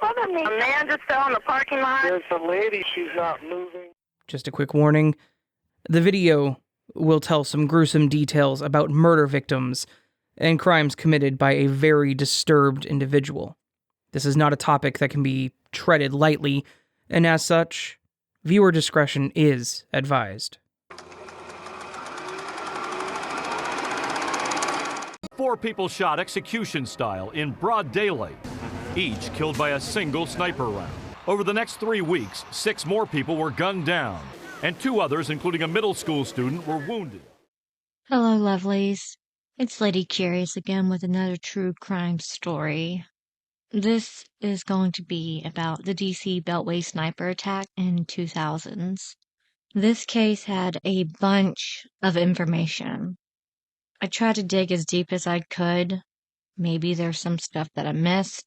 front of me. A man just fell in the parking lot. There's a lady, she's not moving. Just a quick warning. The video will tell some gruesome details about murder victims and crimes committed by a very disturbed individual. This is not a topic that can be treaded lightly, and as such, viewer discretion is advised. 4 people shot execution style in broad daylight, each killed by a single sniper round. Over the next 3 weeks, 6 more people were gunned down, and 2 others, including a middle school student, were wounded. Hello, lovelies. It's Lady Curious again with another true crime story. This is going to be about the DC Beltway sniper attack in 2000s. This case had a bunch of information. I tried to dig as deep as I could. Maybe there's some stuff that I missed.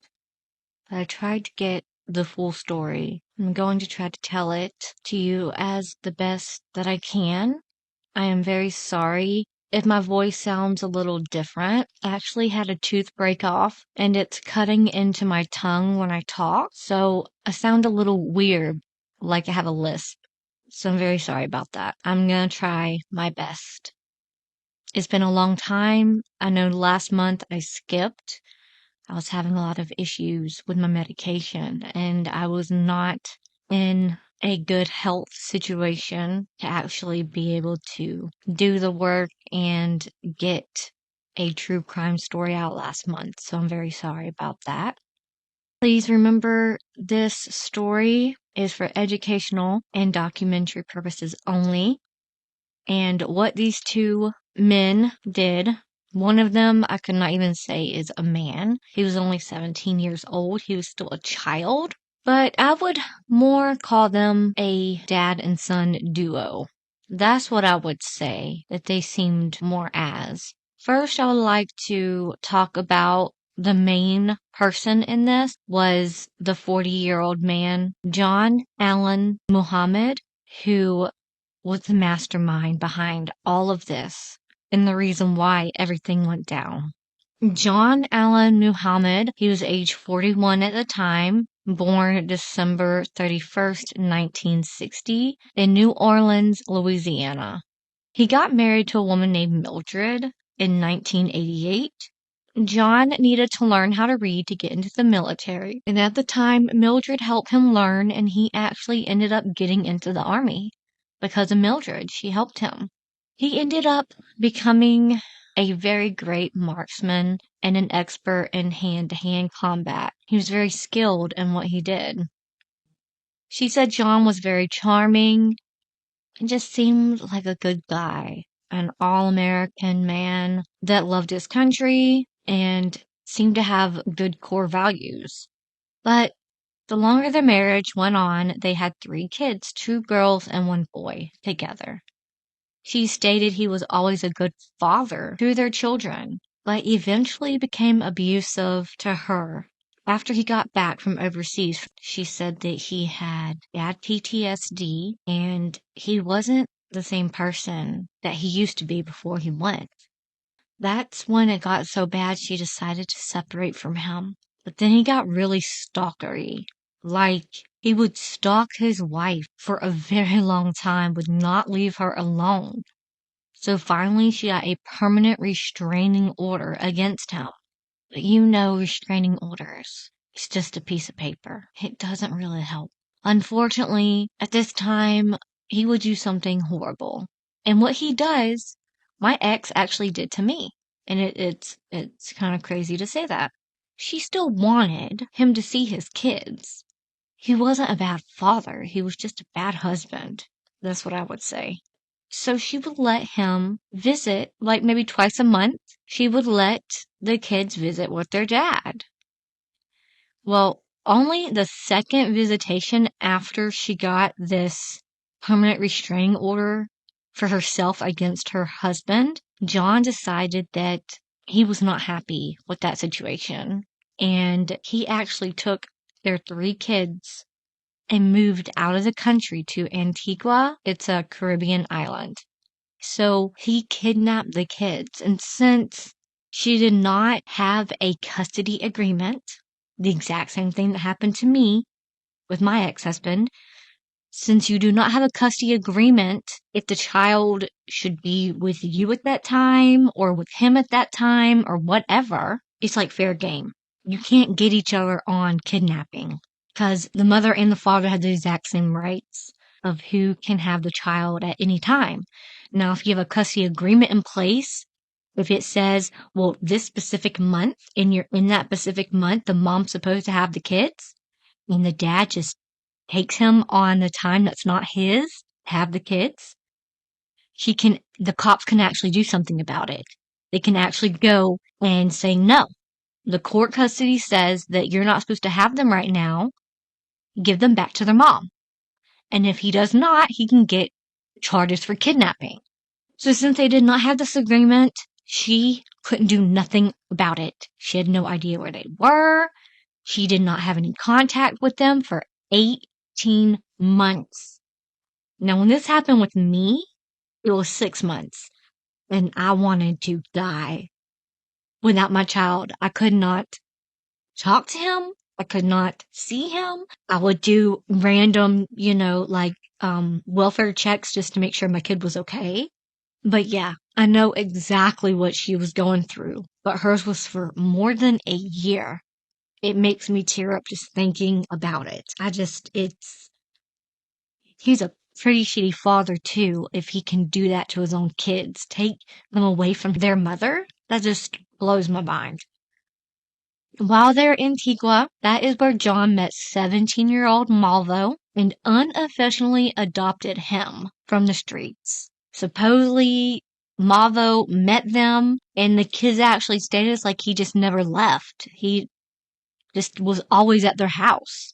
But I tried to get the full story. I'm going to try to tell it to you as the best that I can. I am very sorry if my voice sounds a little different. I actually had a tooth break off, and it's cutting into my tongue when I talk, so I sound a little weird, like I have a lisp. So I'm very sorry about that. I'm gonna try my best. It's been a long time. I know last month I skipped. I was having a lot of issues with my medication, and I was not in a good health situation to actually be able to do the work and get a true crime story out last month. So I'm very sorry about that. Please remember this story is for educational and documentary purposes only. And what these 2 men did, one of them I could not even say is a man. He was only 17 years old. He was still a child. But I would more call them a dad and son duo. That's what I would say that they seemed more as. First, I would like to talk about the main person in this was the 40-year-old man, John Allen Muhammad, who was the mastermind behind all of this and the reason why everything went down. John Allen Muhammad, he was age 41 at the time, born December 31st, 1960, in New Orleans, Louisiana. He got married to a woman named Mildred in 1988. John needed to learn how to read to get into the military, and at the time, Mildred helped him learn, and he actually ended up getting into the army because of Mildred. She helped him. He ended up becoming a very great marksman and an expert in hand-to-hand combat. He was very skilled in what he did. She said John was very charming and just seemed like a good guy, an all-American man that loved his country and seemed to have good core values. But the longer their marriage went on, they had 3 kids, 2 girls and 1 boy together. She stated he was always a good father to their children, but eventually became abusive to her. After he got back from overseas, she said that he had PTSD and he wasn't the same person that he used to be before he went. That's when it got so bad she decided to separate from him. But then he got really stalkery. Like, he would stalk his wife for a very long time, would not leave her alone. So finally, she got a permanent restraining order against him. But you know restraining orders. It's just a piece of paper. It doesn't really help. Unfortunately, at this time, he would do something horrible. And what he does, my ex actually did to me. And it's kind of crazy to say that. She still wanted him to see his kids. He wasn't a bad father. He was just a bad husband. That's what I would say. So she would let him visit, like maybe twice a month. She would let the kids visit with their dad. Well, only the second visitation after she got this permanent restraining order for herself against her husband, John decided that he was not happy with that situation. And he actually took their 3 kids and moved out of the country to Antigua. It's a Caribbean island. So he kidnapped the kids. And since she did not have a custody agreement, the exact same thing that happened to me with my ex-husband. Since you do not have a custody agreement, if the child should be with you at that time or with him at that time or whatever, it's like fair game. You can't get each other on kidnapping because the mother and the father have the exact same rights of who can have the child at any time. Now, if you have a custody agreement in place, if it says, well, this specific month, in that specific month, the mom's supposed to have the kids, and the dad just takes him on the time that's not his to have the kids, the cops can actually do something about it. They can actually go and say, no, the court custody says that you're not supposed to have them right now. Give them back to their mom. And if he does not, he can get charges for kidnapping. So since they did not have this agreement, she couldn't do nothing about it. She had no idea where they were. She did not have any contact with them for 18 months. Now, when this happened with me, it was 6 months, and I wanted to die. Without my child, I could not talk to him. I could not see him. I would do random, welfare checks just to make sure my kid was okay. But yeah, I know exactly what she was going through, but hers was for more than a year. It makes me tear up just thinking about it. He's a pretty shitty father too, if he can do that to his own kids. Take them away from their mother? That just blows my mind. While they're in Antigua, that is where John met 17-year-old Malvo and unofficially adopted him from the streets. Supposedly, Malvo met them, and the kids actually stated like he just never left. He just was always at their house,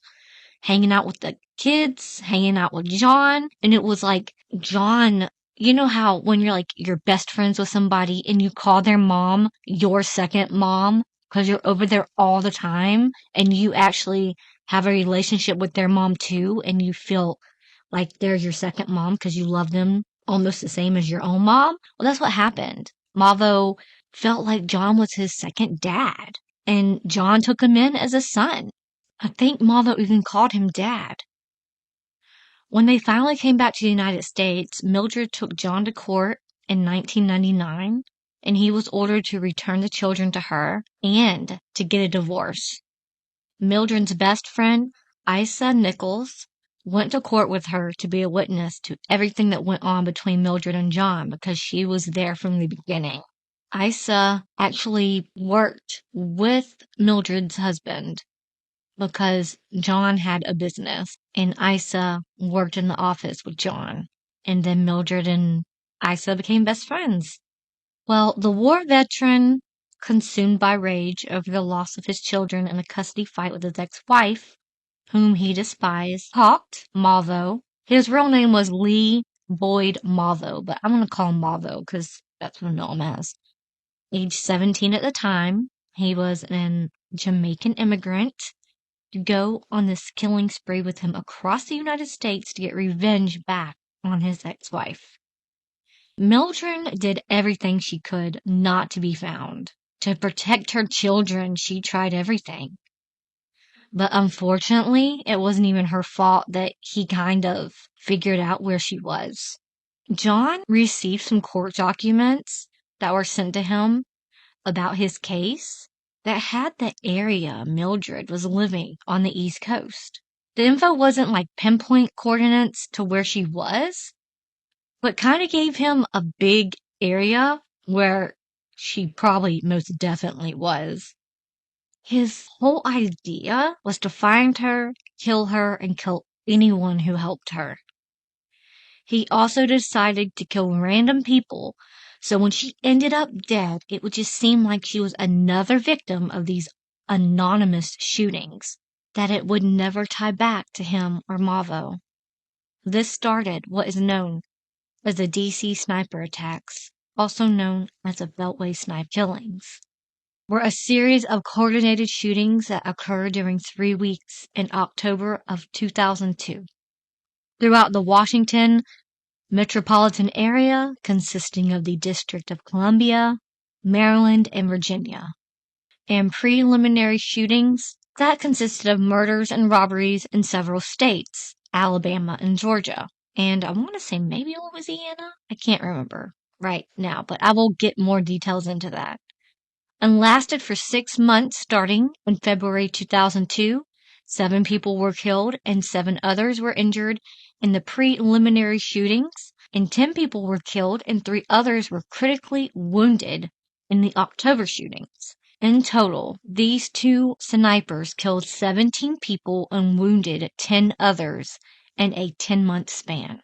hanging out with the kids, hanging out with John. And it was like, John, you know how when you're best friends with somebody and you call their mom your second mom because you're over there all the time and you actually have a relationship with their mom too, and you feel like they're your second mom because you love them almost the same as your own mom? Well, that's what happened. Malvo felt like John was his second dad, and John took him in as a son. I think Malvo even called him dad. When they finally came back to the United States, Mildred took John to court in 1999, and he was ordered to return the children to her and to get a divorce. Mildred's best friend, Isa Nichols, went to court with her to be a witness to everything that went on between Mildred and John because she was there from the beginning. Isa actually worked with Mildred's husband because John had a business, and Isa worked in the office with John. And then Mildred and Isa became best friends. Well, the war veteran, consumed by rage over the loss of his children in a custody fight with his ex-wife, whom he despised, talked Malvo. His real name was Lee Boyd Malvo, but I'm going to call him Malvo because that's what I know him as. Age 17 at the time, he was an Jamaican immigrant, to go on this killing spree with him across the United States to get revenge back on his ex-wife. Mildred did everything she could not to be found. To protect her children, she tried everything. But unfortunately, it wasn't even her fault that he kind of figured out where she was. John received some court documents that were sent to him about his case that had the area Mildred was living on the East Coast. The info wasn't like pinpoint coordinates to where she was, but kind of gave him a big area where she probably most definitely was. His whole idea was to find her, kill her, and kill anyone who helped her. He also decided to kill random people, so when she ended up dead, it would just seem like she was another victim of these anonymous shootings, that it would never tie back to him or Malvo. This started what is known as the DC sniper attacks, also known as the Beltway sniper killings, were a series of coordinated shootings that occurred during 3 weeks in October of 2002 throughout the Washington metropolitan area consisting of the District of Columbia, Maryland, and Virginia. And preliminary shootings That consisted of murders and robberies in several states, Alabama and Georgia, and I want to say maybe Louisiana? I can't remember right now, but I will get more details into that. And lasted for 6 months starting in February 2002. 7 people were killed and 7 others were injured in the preliminary shootings, and 10 people were killed and 3 others were critically wounded in the October shootings. In total, these 2 snipers killed 17 people and wounded 10 others in a 10-month span.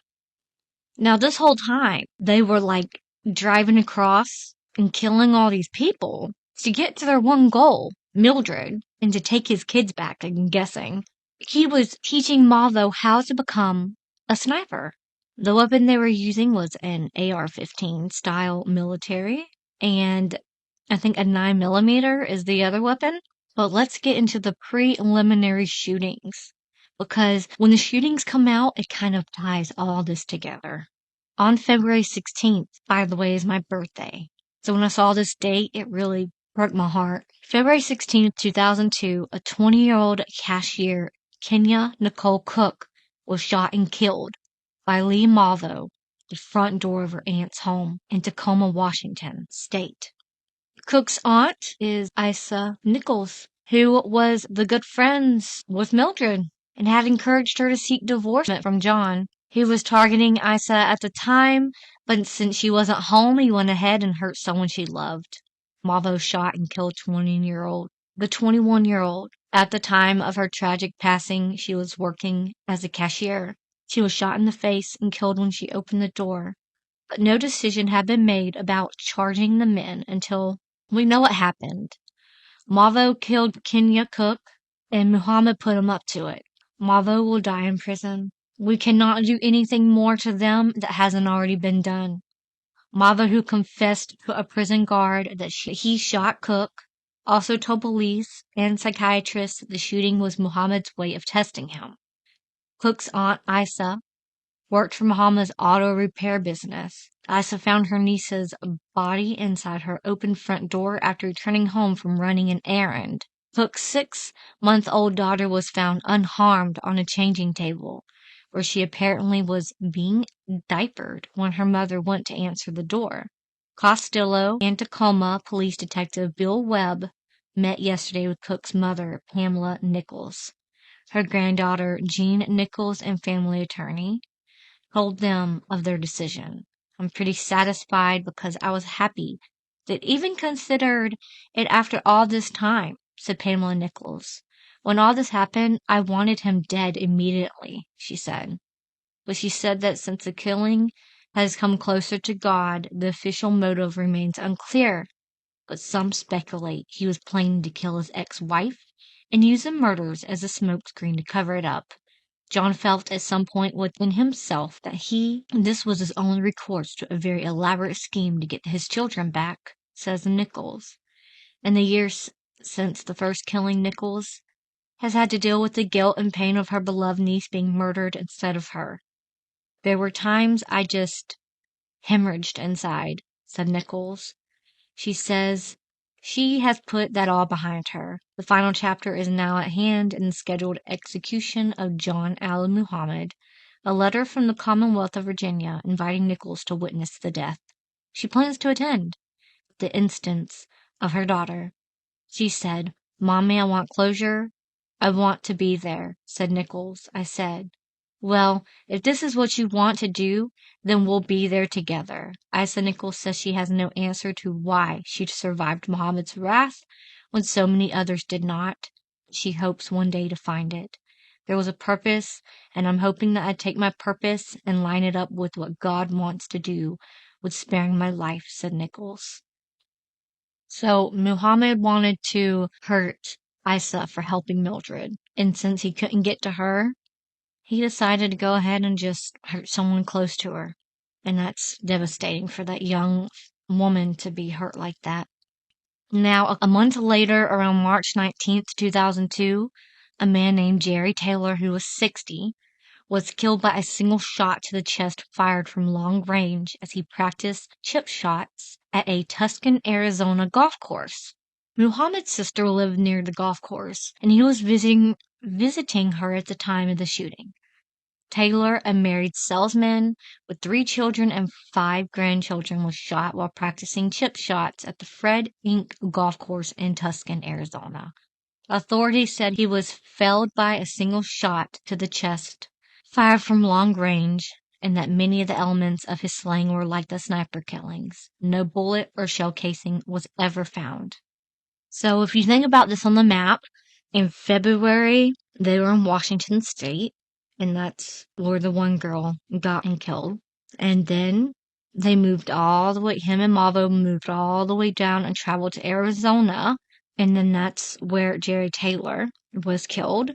Now, this whole time, they were like driving across and killing all these people to get to their one goal, Mildred, and to take his kids back, I'm guessing. He was teaching Malvo how to become a sniper. The weapon they were using was an AR-15 style military, and I think a 9mm is the other weapon. But let's get into the preliminary shootings, because when the shootings come out, it kind of ties all this together. On February 16th, by the way, is my birthday. So when I saw this date, it really broke my heart. February 16th, 2002, a 20-year-old cashier, Kenya Nicole Cook, was shot and killed by Lee Malvo, the front door of her aunt's home in Tacoma, Washington state. Cook's aunt is Isa Nichols, who was the good friends with Mildred and had encouraged her to seek divorce from John. He was targeting Isa at the time, but since she wasn't home, he went ahead and hurt someone she loved. Malvo shot and killed the 21-year-old. At the time of her tragic passing, she was working as a cashier. She was shot in the face and killed when she opened the door. But no decision had been made about charging the men until we know what happened. Malvo killed Kenya Cook, and Muhammad put him up to it. Malvo will die in prison. We cannot do anything more to them that hasn't already been done. Malvo, who confessed to a prison guard that he shot Cook, also told police and psychiatrists that the shooting was Muhammad's way of testing him. Cook's aunt, Isa, worked for Muhammad's auto repair business. Isa found her niece's body inside her open front door after returning home from running an errand. Cook's 6-month-old daughter was found unharmed on a changing table, where she apparently was being diapered when her mother went to answer the door. Costello and Tacoma Police Detective Bill Webb met yesterday with Cook's mother, Pamela Nichols. Her granddaughter, Jean Nichols, and family attorney told them of their decision. I'm pretty satisfied because I was happy that even considered it after all this time, said Pamela Nichols. When all this happened, I wanted him dead immediately, she said. But she said that since the killing has come closer to God, the official motive remains unclear. But some speculate he was planning to kill his ex-wife and use the murders as a smokescreen to cover it up. John felt at some point within himself that this was his only recourse to a very elaborate scheme to get his children back, says Nichols. In the years since the first killing, Nichols has had to deal with the guilt and pain of her beloved niece being murdered instead of her. There were times I just hemorrhaged inside, said Nichols. She says she has put that all behind her. The final chapter is now at hand in the scheduled execution of John Allen Muhammad, a letter from the Commonwealth of Virginia inviting Nichols to witness the death. She plans to attend the instance of her daughter. She said, "Mommy, I want closure. I want to be there," said Nichols. I said, "Well, if this is what you want to do, then we'll be there together." Isa Nichols says she has no answer to why she survived Muhammad's wrath when so many others did not. She hopes one day to find it. There was a purpose, and I'm hoping that I take my purpose and line it up with what God wants to do with sparing my life, said Nichols. So Muhammad wanted to hurt Isa for helping Mildred, and since he couldn't get to her, he decided to go ahead and just hurt someone close to her. And that's devastating for that young woman to be hurt like that. Now, a month later, around March 19th, 2002, a man named Jerry Taylor, who was 60, was killed by a single shot to the chest fired from long range as he practiced chip shots at a Tucson, Arizona golf course. Muhammad's sister lived near the golf course, and he was visiting her at the time of the shooting. Taylor, a married salesman with 3 children and 5 grandchildren, was shot while practicing chip shots at the Fred Inc. golf course in Tucson, Arizona. Authorities said he was felled by a single shot to the chest, fired from long range, and that many of the elements of his slaying were like the sniper killings. No bullet or shell casing was ever found. So if you think about this on the map, in February, they were in Washington State, and that's where the one girl got and killed. And then they moved all the way, him and Mavo moved all the way down and traveled to Arizona, and then that's where Jerry Taylor was killed.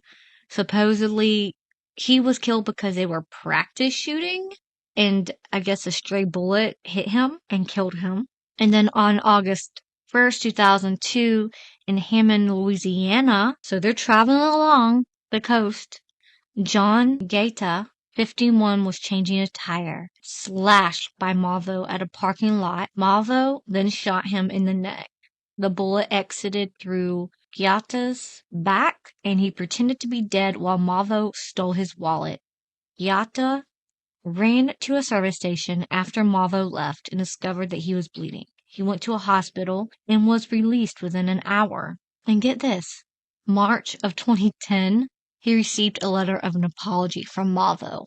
Supposedly, he was killed because they were practice shooting, and I guess a stray bullet hit him and killed him. And then on August 1st, 2002, in Hammond, Louisiana, so they're traveling along the coast, John Gaeta, 51, was changing a tire, slashed by Mavo at a parking lot. Mavo then shot him in the neck. The bullet exited through Gaeta's back, and he pretended to be dead while Mavo stole his wallet. Gaeta ran to a service station after Mavo left and discovered that he was bleeding. He went to a hospital and was released within an hour. And get this, March of 2010, he received a letter of an apology from Mavo.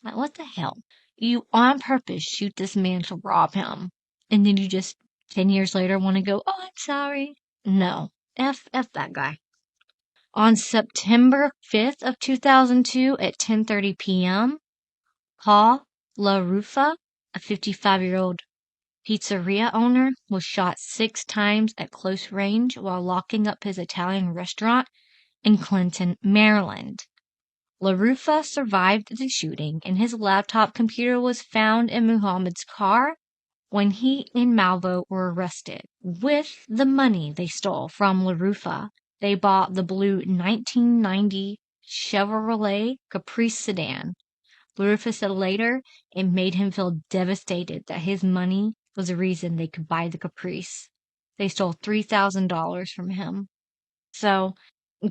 Like, what the hell? You on purpose shoot this man to rob him, and then you just 10 years later want to go, oh, I'm sorry. No. F that guy. On September 5th of 2002 at 10:30 p.m., Paul LaRufa, a 55-year-old pizzeria owner, was shot 6 times at close range while locking up his Italian restaurant in Clinton, Maryland. LaRufa survived the shooting, and his laptop computer was found in Muhammad's car when he and Malvo were arrested. With the money they stole from LaRufa, they bought the blue 1990 Chevrolet Caprice sedan. LaRufa said later it made him feel devastated that his money was the reason they could buy the Caprice. They stole $3,000 from him. So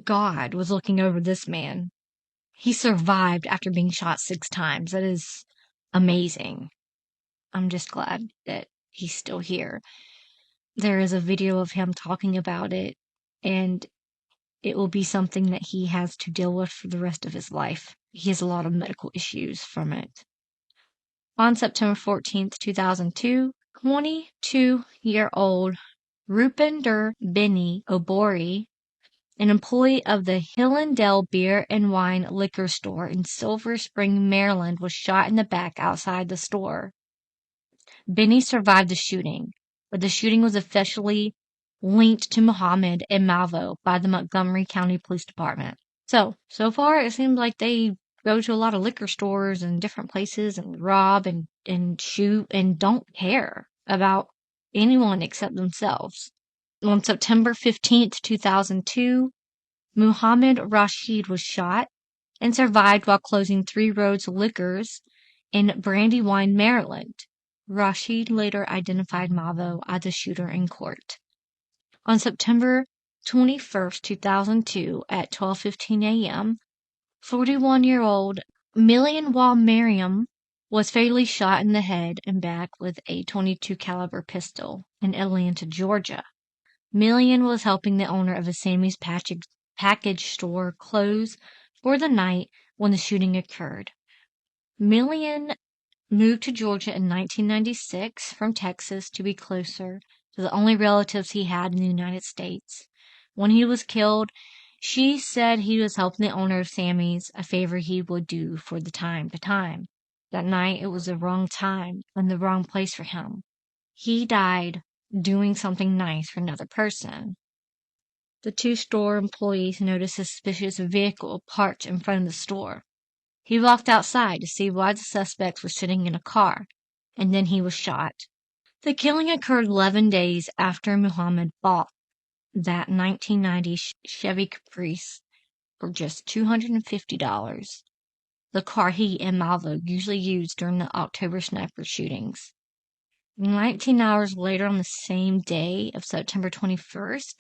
God was looking over this man. He survived after being shot 6 times. That is amazing. I'm just glad that he's still here. There is a video of him talking about it, and it will be something that he has to deal with for the rest of his life. He has a lot of medical issues from it. On September 14th, 2002, 22-year-old Rupinder Benny Obori, an employee of the Hillendale Beer and Wine liquor store in Silver Spring, Maryland, was shot in the back outside the store. Benny survived the shooting, but the shooting was officially linked to Muhammad and Malvo by the Montgomery County Police Department. So far it seems like they go to a lot of liquor stores and different places and rob and shoot and don't care about anyone except themselves. On September 15th, 2002, Muhammad Rashid was shot and survived while closing 3 Roads Liquors in Brandywine, Maryland. Rashid later identified Mavo as the shooter in court. On September 21st, 2002, at 12:15 a.m., 41-year-old Million-Wall Merriam was fatally shot in the head and back with a .22 caliber pistol in Atlanta, Georgia. Million was helping the owner of a Sammy's package store close for the night when the shooting occurred. Million moved to Georgia in 1996 from Texas to be closer to the only relatives he had in the United States. When he was killed, she said he was helping the owner of Sammy's, a favor he would do for the time to time. That night, it was the wrong time and the wrong place for him. He died doing something nice for another person. The 2 store employees noticed a suspicious vehicle parked in front of the store. He walked outside to see why the suspects were sitting in a car, and then he was shot. The killing occurred 11 days after Muhammad bought that 1990 Chevy Caprice for just $250, the car he and Malvo usually used during the October sniper shootings. 19 hours later, on the same day of September 21st,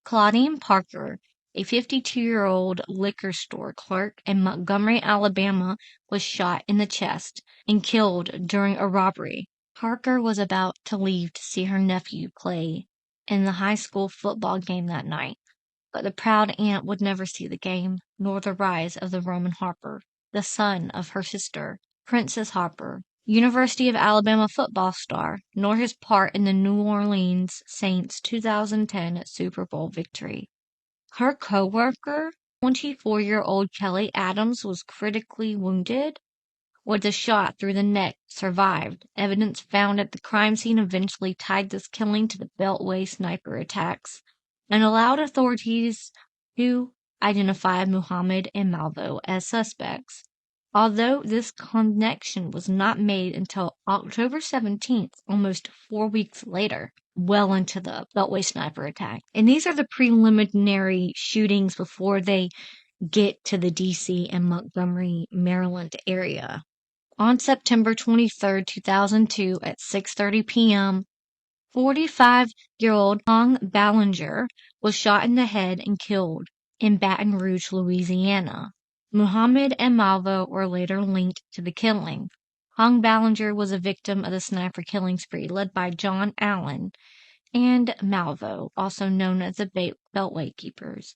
Claudine Parker, a 52-year-old liquor store clerk in Montgomery, Alabama, was shot in the chest and killed during a robbery. Parker was about to leave to see her nephew play in the high school football game that night, but the proud aunt would never see the game, nor the rise of the Roman Harper, the son of her sister, Princess Harper, University of Alabama football star, nor his part in the New Orleans Saints' 2010 Super Bowl victory. Her co-worker, 24-year-old Kelly Adams, was critically wounded with a shot through the neck, survived. Evidence found at the crime scene eventually tied this killing to the Beltway sniper attacks and allowed authorities to identify Muhammad and Malvo as suspects. Although this connection was not made until October 17th, almost 4 weeks later, well into the Beltway sniper attack. And these are the preliminary shootings before they get to the D.C. and Montgomery, Maryland area. On September 23, 2002 at 6:30 p.m., 45-year-old Hong Ballinger was shot in the head and killed in Baton Rouge, Louisiana. Muhammad and Malvo were later linked to the killing. Hong Ballinger was a victim of the sniper killing spree led by John Allen and Malvo, also known as the Beltway Keepers.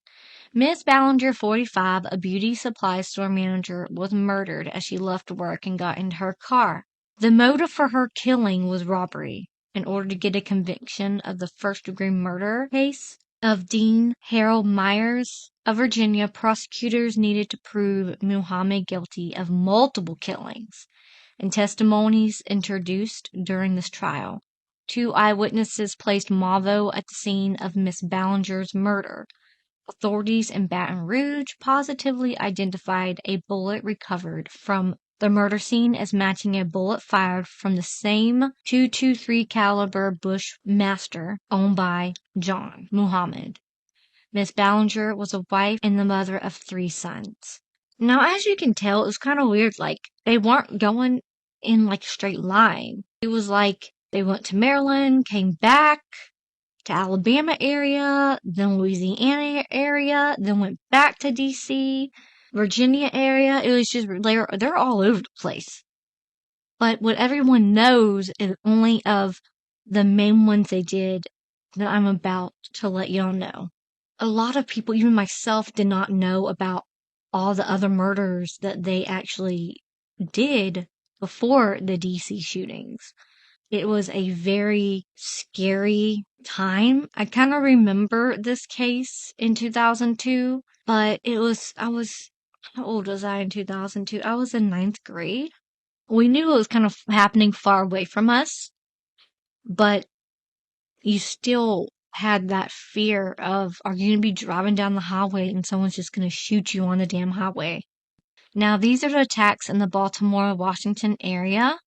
Miss Ballinger, 45, a beauty supply store manager, was murdered as she left work and got into her car. The motive for her killing was robbery. In order to get a conviction of the first-degree murder case of Dean Harold Myers of Virginia, prosecutors needed to prove Muhammad guilty of multiple killings, and testimonies introduced during this trial. 2 eyewitnesses placed Malvo at the scene of Miss Ballinger's murder. Authorities in Baton Rouge positively identified a bullet recovered from the murder scene as matching a bullet fired from the same .223 caliber Bushmaster owned by John Muhammad. Miss Ballinger was a wife and the mother of 3 sons. Now, as you can tell, it was kind of weird. Like, they weren't going in like a straight line. It was like they went to Maryland, came back to Alabama area, then Louisiana area, then went back to D.C., Virginia area. It was just, they're all over the place. But what everyone knows is only of the main ones they did that I'm about to let y'all know. A lot of people, even myself, did not know about all the other murders that they actually did before the D.C. shootings. It was a very scary time. I kind of remember this case in 2002, but how old was I in 2002? I was in 9th grade. We knew it was kind of happening far away from us, but you still had that fear of, are you going to be driving down the highway and someone's just going to shoot you on the damn highway? Now, these are the attacks in the Baltimore, Washington area.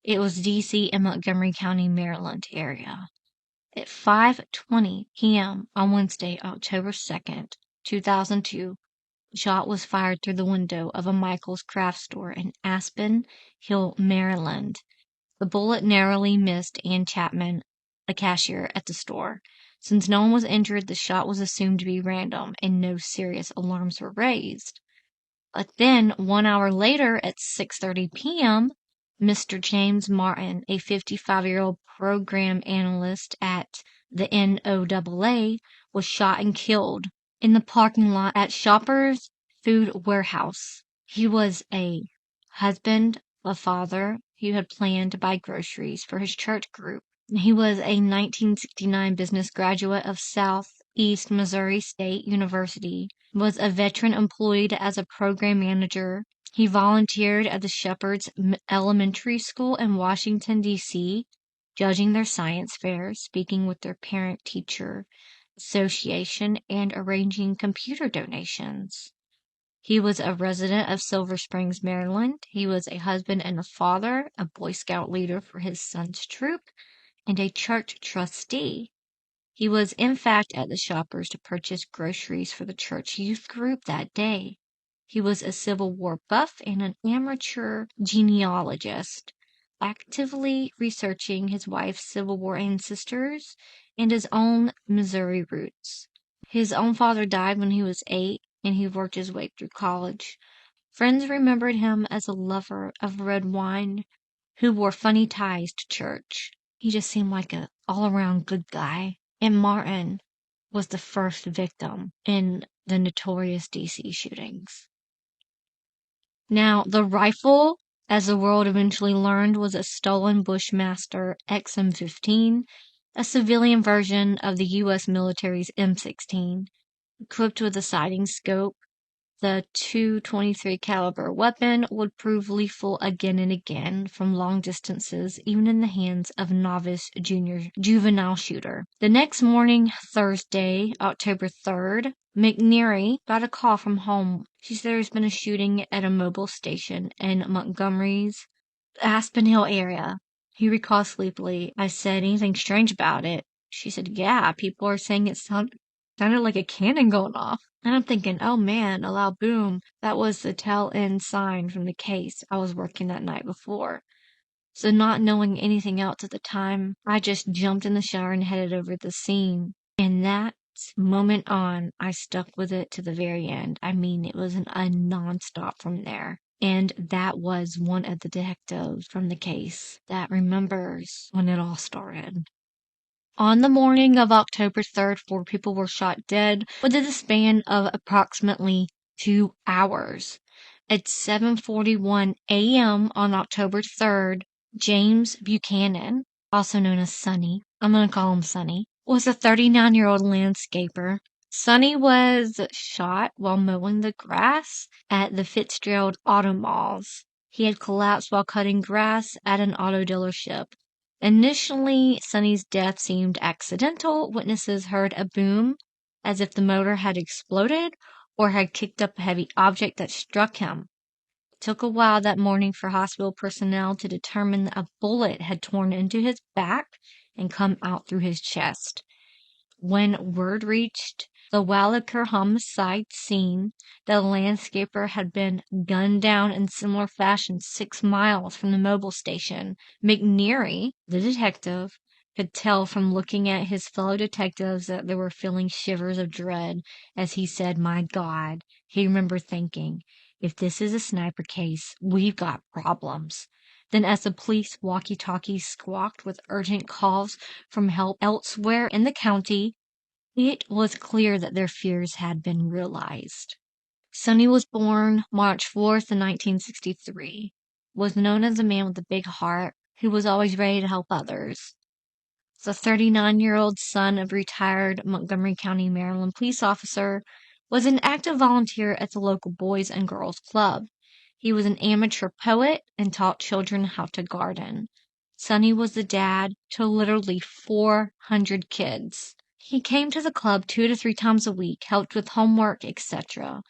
It was D.C. and Montgomery County, Maryland area. At 5:20 p.m. on Wednesday, October 2nd, 2002, a shot was fired through the window of a Michael's craft store in Aspen Hill, Maryland. The bullet narrowly missed Ann Chapman, a cashier at the store. Since no one was injured, the shot was assumed to be random and no serious alarms were raised. But then, 1 hour later at 6:30 p.m., Mr. James Martin, a 55-year-old program analyst at the NOAA, was shot and killed in the parking lot at Shoppers Food Warehouse. He was a husband, a father who had planned to buy groceries for his church group. He was a 1969 business graduate of Southeast Missouri State University, was a veteran employed as a program manager. He volunteered at the Shepherd's Elementary School in Washington, D.C., judging their science fairs, speaking with their parent-teacher association, and arranging computer donations. He was a resident of Silver Springs, Maryland. He was a husband and a father, a Boy Scout leader for his son's troop, and a church trustee. He was, in fact, at the Shoppers to purchase groceries for the church youth group that day. He was a Civil War buff and an amateur genealogist, actively researching his wife's Civil War ancestors and his own Missouri roots. His own father died when he was 8, and he worked his way through college. Friends remembered him as a lover of red wine who wore funny ties to church. He just seemed like an all-around good guy. And Martin was the first victim in the notorious DC shootings. Now, the rifle, as the world eventually learned, was a stolen Bushmaster XM15, a civilian version of the U.S. military's M16. Equipped with a sighting scope, the .223 caliber weapon would prove lethal again and again from long distances, even in the hands of a novice juvenile shooter. The next morning, Thursday, October 3rd, McNeary got a call from home. She said there's been a shooting at a mobile station in Montgomery's Aspen Hill area. He recalled sleepily. I said, anything strange about it? She said, yeah, people are saying it sounded like a cannon going off. And I'm thinking, oh man, a loud boom. That was the tail end sign from the case I was working that night before. So not knowing anything else at the time, I just jumped in the shower and headed over to the scene. And that moment on, I stuck with it to the very end. I mean, it was a nonstop from there. And that was one of the detectives from the case that remembers when it all started. On the morning of October 3rd, 4 people were shot dead within the span of approximately 2 hours. At 7:41 a.m. on October 3rd, James Buchanan, also known as Sonny, I'm going to call him Sonny, was a 39-year-old landscaper. Sonny was shot while mowing the grass at the Fitzgerald Auto Malls. He had collapsed while cutting grass at an auto dealership. Initially, Sonny's death seemed accidental. Witnesses heard a boom, as if the motor had exploded or had kicked up a heavy object that struck him. It took a while that morning for hospital personnel to determine that a bullet had torn into his back and come out through his chest. When word reached the Wallaker homicide scene, the landscaper had been gunned down in similar fashion 6 miles from the mobile station. McNeary, the detective, could tell from looking at his fellow detectives that they were feeling shivers of dread as he said, my God. He remembered thinking, if this is a sniper case, we've got problems. Then as the police walkie-talkies squawked with urgent calls from help elsewhere in the county, it was clear that their fears had been realized. Sonny was born March 4th, 1963, was known as a man with a big heart who was always ready to help others. The 39-year-old son of retired Montgomery County, Maryland police officer, was an active volunteer at the local Boys and Girls Club. He was an amateur poet and taught children how to garden. Sonny was the dad to literally 400 kids. He came to the club 2 to 3 times a week, helped with homework, etc.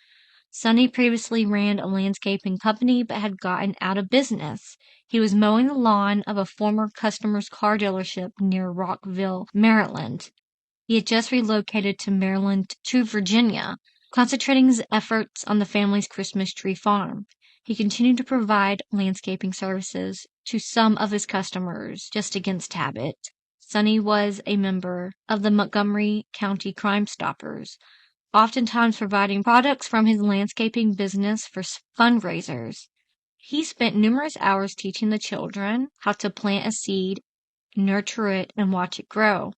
Sonny previously ran a landscaping company but had gotten out of business. He was mowing the lawn of a former customer's car dealership near Rockville, Maryland. He had just relocated to Maryland to Virginia, concentrating his efforts on the family's Christmas tree farm. He continued to provide landscaping services to some of his customers, just against habit. Sonny was a member of the Montgomery County Crime Stoppers, oftentimes providing products from his landscaping business for fundraisers. He spent numerous hours teaching the children how to plant a seed, nurture it, and watch it grow.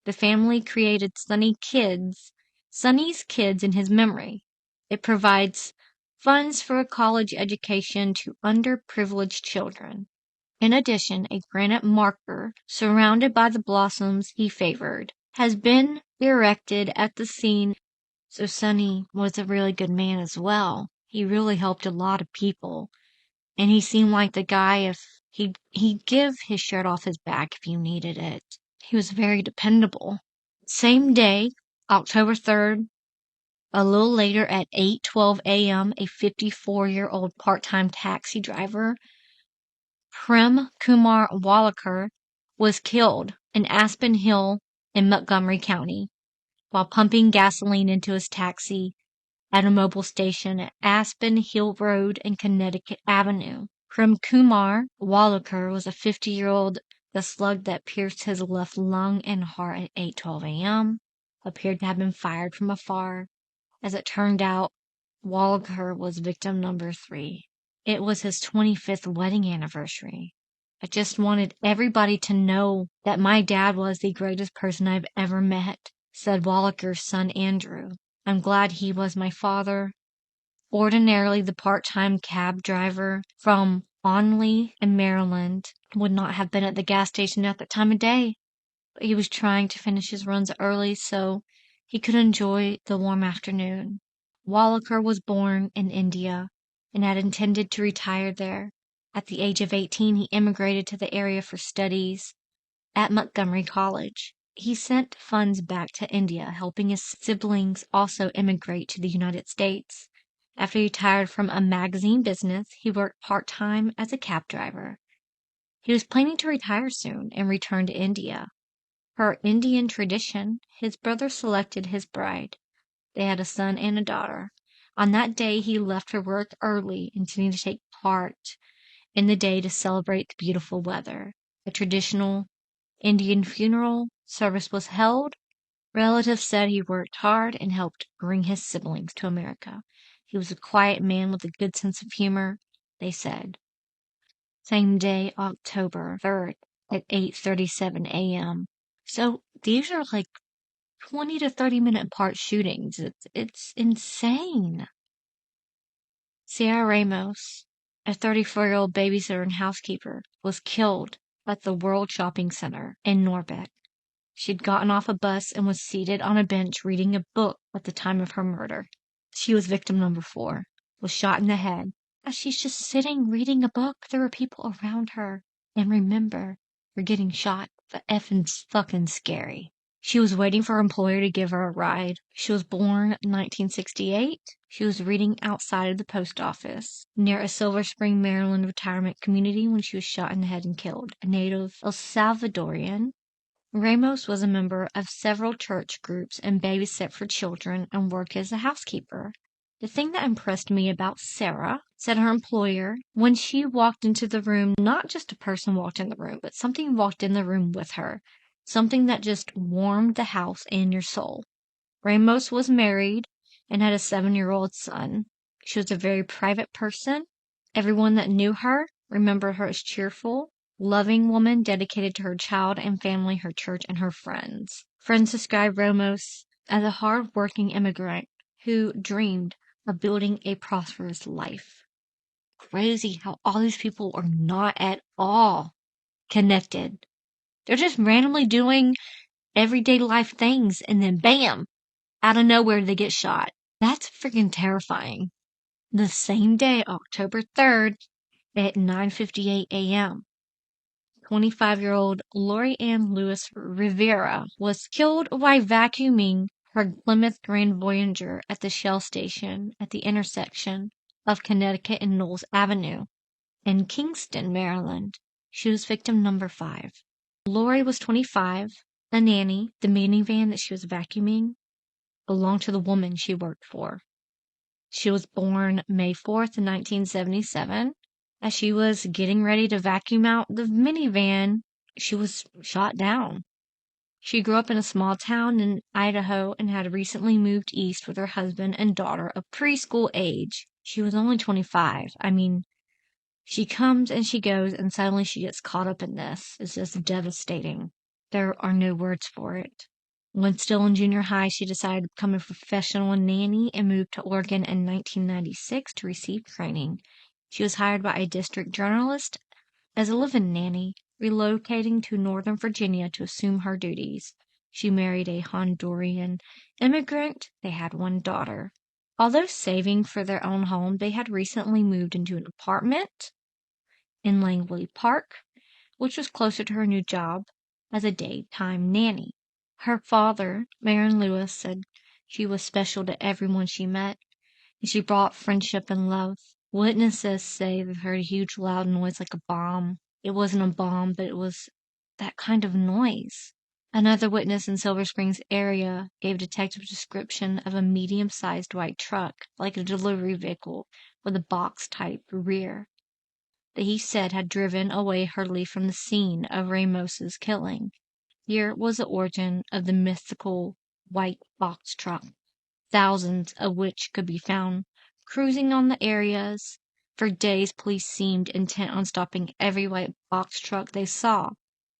The family created Sonny's Kids in his memory. It provides funds for a college education to underprivileged children. In addition, a granite marker surrounded by the blossoms he favored has been erected at the scene. So Sonny was a really good man as well. He really helped a lot of people. And he seemed like the guy, if he'd give his shirt off his back if you needed it. He was very dependable. Same day, October 3rd, a little later at 8:12 a.m., a 54-year-old part-time taxi driver, Prem Kumar Wallaker, was killed in Aspen Hill in Montgomery County while pumping gasoline into his taxi at a mobile station at Aspen Hill Road and Connecticut Avenue. Prem Kumar Wallaker was a 50-year-old. The slug that pierced his left lung and heart at 8:12 a.m. appeared to have been fired from afar. As it turned out, Wallaker was victim number 3. It was his 25th wedding anniversary. I just wanted everybody to know that my dad was the greatest person I've ever met, said Wallaker's son Andrew. I'm glad he was my father. Ordinarily, the part-time cab driver from Onley in Maryland would not have been at the gas station at that time of day, but he was trying to finish his runs early so he could enjoy the warm afternoon. Wallaker was born in India and had intended to retire there. At the age of 18, he immigrated to the area for studies at Montgomery College. He sent funds back to India, helping his siblings also immigrate to the United States. After he retired from a magazine business, he worked part-time as a cab driver. He was planning to retire soon and return to India. Per Indian tradition, his brother selected his bride. They had a son and a daughter. On that day, he left for work early, intending to take part in the day to celebrate the beautiful weather. A traditional Indian funeral service was held. Relatives said he worked hard and helped bring his siblings to America. He was a quiet man with a good sense of humor, they said. Same day, October 3rd at 8:37 a.m. So these are like 20 to 30-minute apart shootings. It's insane. Sierra Ramos, a 34-year-old babysitter and housekeeper, was killed at the World Shopping Center in Norbeck. She'd gotten off a bus and was seated on a bench reading a book at the time of her murder. She was victim number 4, was shot in the head. As she's just sitting reading a book, there were people around her. And remember, you're getting shot. The effing's fucking scary. She was waiting for her employer to give her a ride. She was born in 1968. She was reading outside of the post office near a Silver Spring, Maryland retirement community when she was shot in the head and killed. A native El Salvadorian, Ramos was a member of several church groups and babysat for children and worked as a housekeeper. The thing that impressed me about Sarah, said her employer, when she walked into the room, not just a person walked in the room, but something walked in the room with her. Something that just warmed the house and your soul. Ramos was married and had a 7-year-old son. She was a very private person. Everyone that knew her remembered her as cheerful, loving woman dedicated to her child and family, her church, and her friends. Friends described Ramos as a hard-working immigrant who dreamed of building a prosperous life. Crazy how all these people are not at all connected. They're just randomly doing everyday life things and then bam, out of nowhere they get shot. That's freaking terrifying. The same day, October 3rd at 9:58 a.m., 25-year-old Lori Ann Lewis Rivera was killed while vacuuming her Plymouth Grand Voyager at the Shell station at the intersection of Connecticut and Knowles Avenue in Kingston, Maryland. She was victim number 5. Lori was 25, a nanny. The minivan that she was vacuuming belonged to the woman she worked for. She was born May 4th, 1977. As she was getting ready to vacuum out the minivan, she was shot down. She grew up in a small town in Idaho and had recently moved east with her husband and daughter of preschool age. She was only 25. I mean, she comes and she goes, and suddenly she gets caught up in this. It's just devastating. There are no words for it. When still in junior high, she decided to become a professional nanny and moved to Oregon in 1996 to receive training. She was hired by a district journalist as a live-in nanny, relocating to Northern Virginia to assume her duties. She married a Honduran immigrant. They had one daughter. Although saving for their own home, they had recently moved into an apartment in Langley Park, which was closer to her new job as a daytime nanny. Her father, Marion Lewis, said she was special to everyone she met, and she brought friendship and love. Witnesses say they heard a huge loud noise like a bomb. It wasn't a bomb, but it was that kind of noise. Another witness in Silver Springs area gave a detective description of a medium-sized white truck, like a delivery vehicle, with a box-type rear, that he said had driven away hurriedly from the scene of Ramos's killing. Here was the origin of the mythical white box truck, thousands of which could be found cruising on the areas. For days, police seemed intent on stopping every white box truck they saw,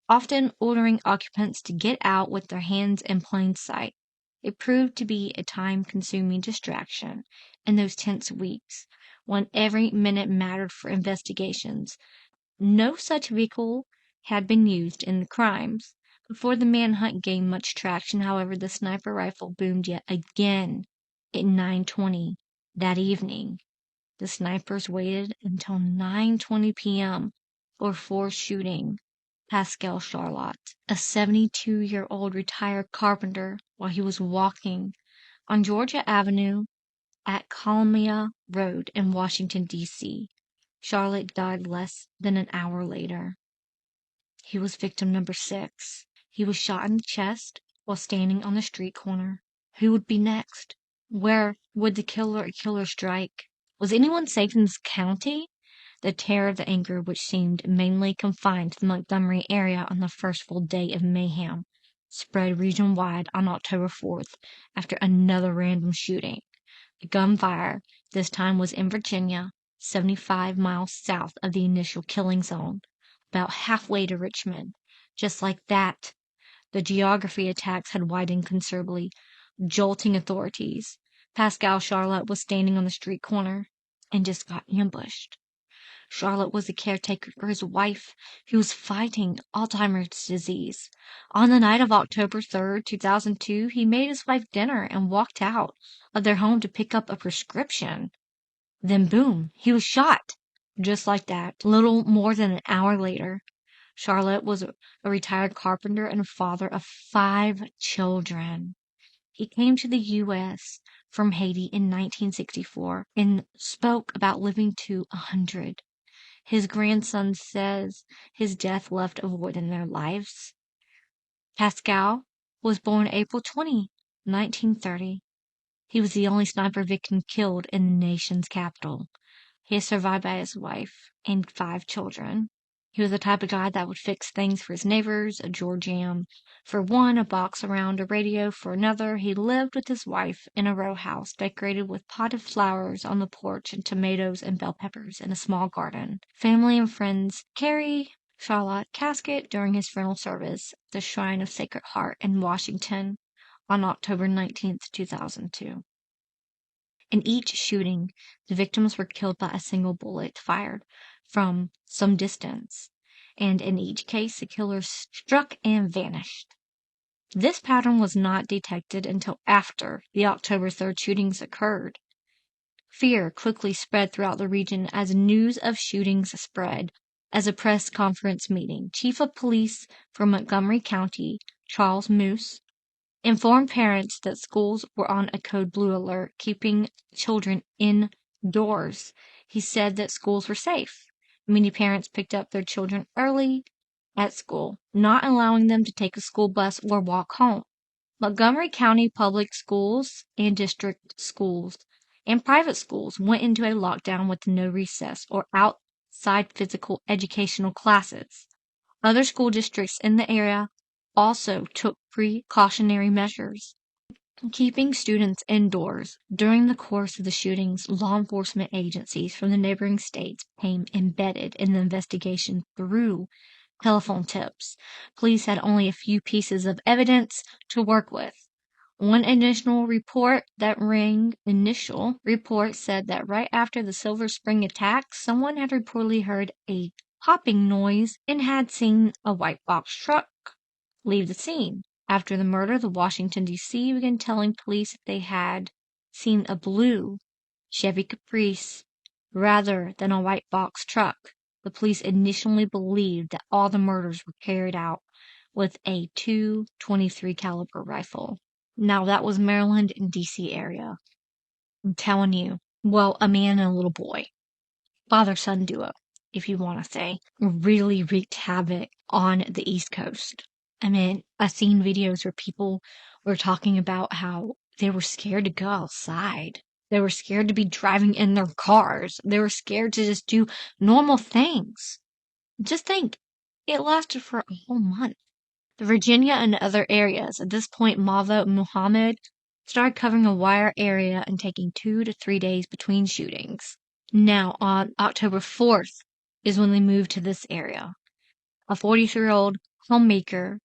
often ordering occupants to get out with their hands in plain sight. It proved to be a time-consuming distraction in those tense weeks when every minute mattered for investigations. No such vehicle had been used in the crimes. Before the manhunt gained much traction, however, the sniper rifle boomed yet again at 9:20 that evening. The snipers waited until 9:20 p.m. before shooting Pascal Charlotte, a 72-year-old retired carpenter, while he was walking on Georgia Avenue at Columbia Road in Washington, D.C. Charlotte died less than an hour later. He was victim number 6. He was shot in the chest while standing on the street corner. Who would be next? Where would the killer strike? Was anyone safe in this county? The terror of the anger, which seemed mainly confined to the Montgomery area on the first full day of mayhem, spread region-wide on October 4th after another random shooting. The gunfire this time was in Virginia, 75 miles south of the initial killing zone, about halfway to Richmond. Just like that, the geography attacks had widened considerably, jolting authorities. Pascal Charlotte was standing on the street corner and just got ambushed. Charlotte was the caretaker for his wife, who was fighting Alzheimer's disease. On the night of October 3rd, 2002, he made his wife dinner and walked out of their home to pick up a prescription. Then boom, he was shot. Just like that, little more than an hour later. Charlotte was a retired carpenter and a father of 5 children. He came to the U.S. from Haiti in 1964 and spoke about living to 100. His grandson says his death left a void in their lives. Pascal was born April 20, 1930. He was the only sniper victim killed in the nation's capital. He is survived by his wife and 5 children. He was the type of guy that would fix things for his neighbors, a drawer jam for one, a box around a radio for another. He lived with his wife in a row house decorated with potted flowers on the porch and tomatoes and bell peppers in a small garden. Family and friends carry Charlotte's casket during his funeral service at the Shrine of Sacred Heart in Washington on October 19th, 2002. In each shooting, the victims were killed by a single bullet fired from some distance, and in each case the killer struck and vanished. This pattern was not detected until after the October 3rd shootings occurred. Fear quickly spread throughout the region as news of shootings spread. As a press conference meeting, Chief of Police for Montgomery County, Charles Moose, informed parents that schools were on a code blue alert, keeping children indoors. He said that schools were safe. Many parents picked up their children early at school, not allowing them to take a school bus or walk home. Montgomery County public schools and district schools and private schools went into a lockdown with no recess or outside physical educational classes. Other school districts in the area also took precautionary measures, keeping students indoors. During the course of the shootings, law enforcement agencies from the neighboring states became embedded in the investigation through telephone tips. Police had only a few pieces of evidence to work with. One initial report said that right after the Silver Spring attack, someone had reportedly heard a popping noise and had seen a white box truck leave the scene. After the murder, the Washington, D.C. began telling police that they had seen a blue Chevy Caprice rather than a white box truck. The police initially believed that all the murders were carried out with a .223 caliber rifle. Now that was Maryland and D.C. area. I'm telling you. Well, a man and a little boy. Father-son duo, if you want to say, really wreaked havoc on the East Coast. I mean, I've seen videos where people were talking about how they were scared to go outside. They were scared to be driving in their cars. They were scared to just do normal things. Just think, it lasted for a whole month. Virginia and other areas. At this point, Mavo Muhammad started covering a wire area and taking 2 to 3 days between shootings. Now, on October 4th is when they moved to this area. A 43-year-old homemaker,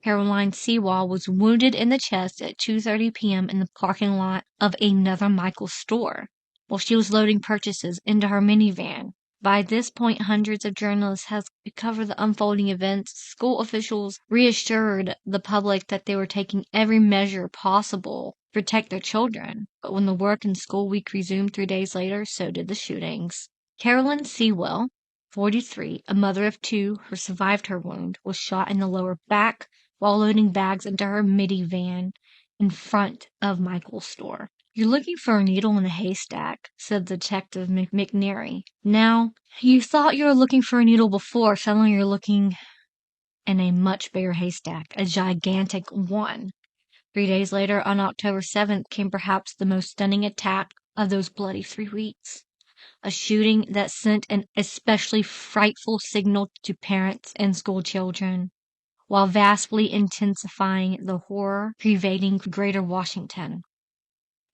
Caroline Sewall, was wounded in the chest at 2:30 p.m. in the parking lot of another Michael's store while she was loading purchases into her minivan. By this point, hundreds of journalists had covered the unfolding events. School officials reassured the public that they were taking every measure possible to protect their children. But when the work and school week resumed 3 days later, so did the shootings. Carolyn Sewell, 43, a mother of 2 who survived her wound, was shot in the lower back while loading bags into her minivan in front of Michael's store. "You're looking for a needle in a haystack," said Detective McNary. "Now, you thought you were looking for a needle before, suddenly you're looking in a much bigger haystack, a gigantic one." 3 days later, on October 7th, came perhaps the most stunning attack of those bloody 3 weeks. A shooting that sent an especially frightful signal to parents and school children, while vastly intensifying the horror pervading greater Washington.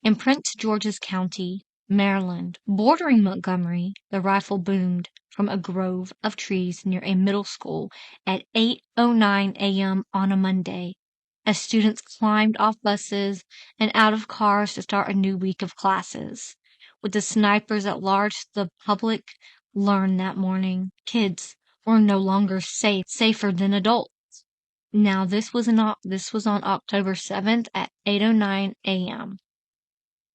In Prince George's County, Maryland, bordering Montgomery, the rifle boomed from a grove of trees near a middle school at 8:09 a.m. on a Monday, as students climbed off buses and out of cars to start a new week of classes. With the snipers at large, the public learned that morning kids were no longer safer than adults. Now, this was on October 7th at 8:09 a.m.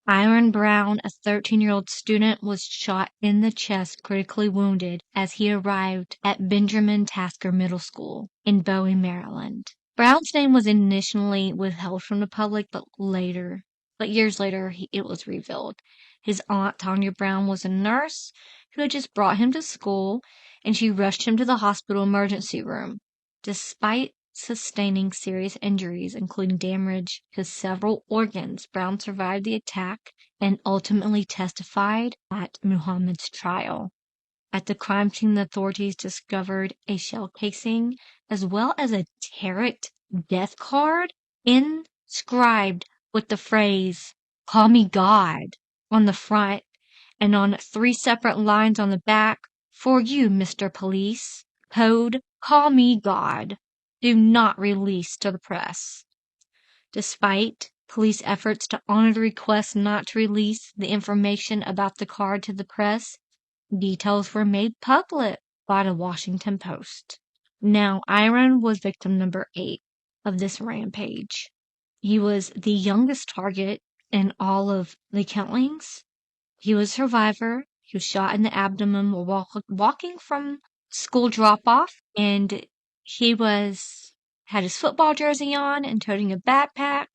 Iron Brown, a 13-year-old student, was shot in the chest, critically wounded, as he arrived at Benjamin Tasker Middle School in Bowie, Maryland. Brown's name was initially withheld from the public, but years later, it was revealed. His aunt, Tanya Brown, was a nurse who had just brought him to school, and she rushed him to the hospital emergency room. Despite sustaining serious injuries, including damage to several organs, Brown survived the attack and ultimately testified at Muhammad's trial. At the crime scene, the authorities discovered a shell casing as well as a tarot death card inscribed with the phrase, "Call me God," on the front, and on 3 separate lines on the back, "For you, Mr. Police. Code, call me God. Do not release to the press." Despite police efforts to honor the request not to release the information about the card to the press, details were made public by the Washington Post. Now, Iron was victim number 8 of this rampage. He was the youngest target in all of the killings. He was a survivor. He was shot in the abdomen while walking from school drop-off, and he had his football jersey on and toting a backpack.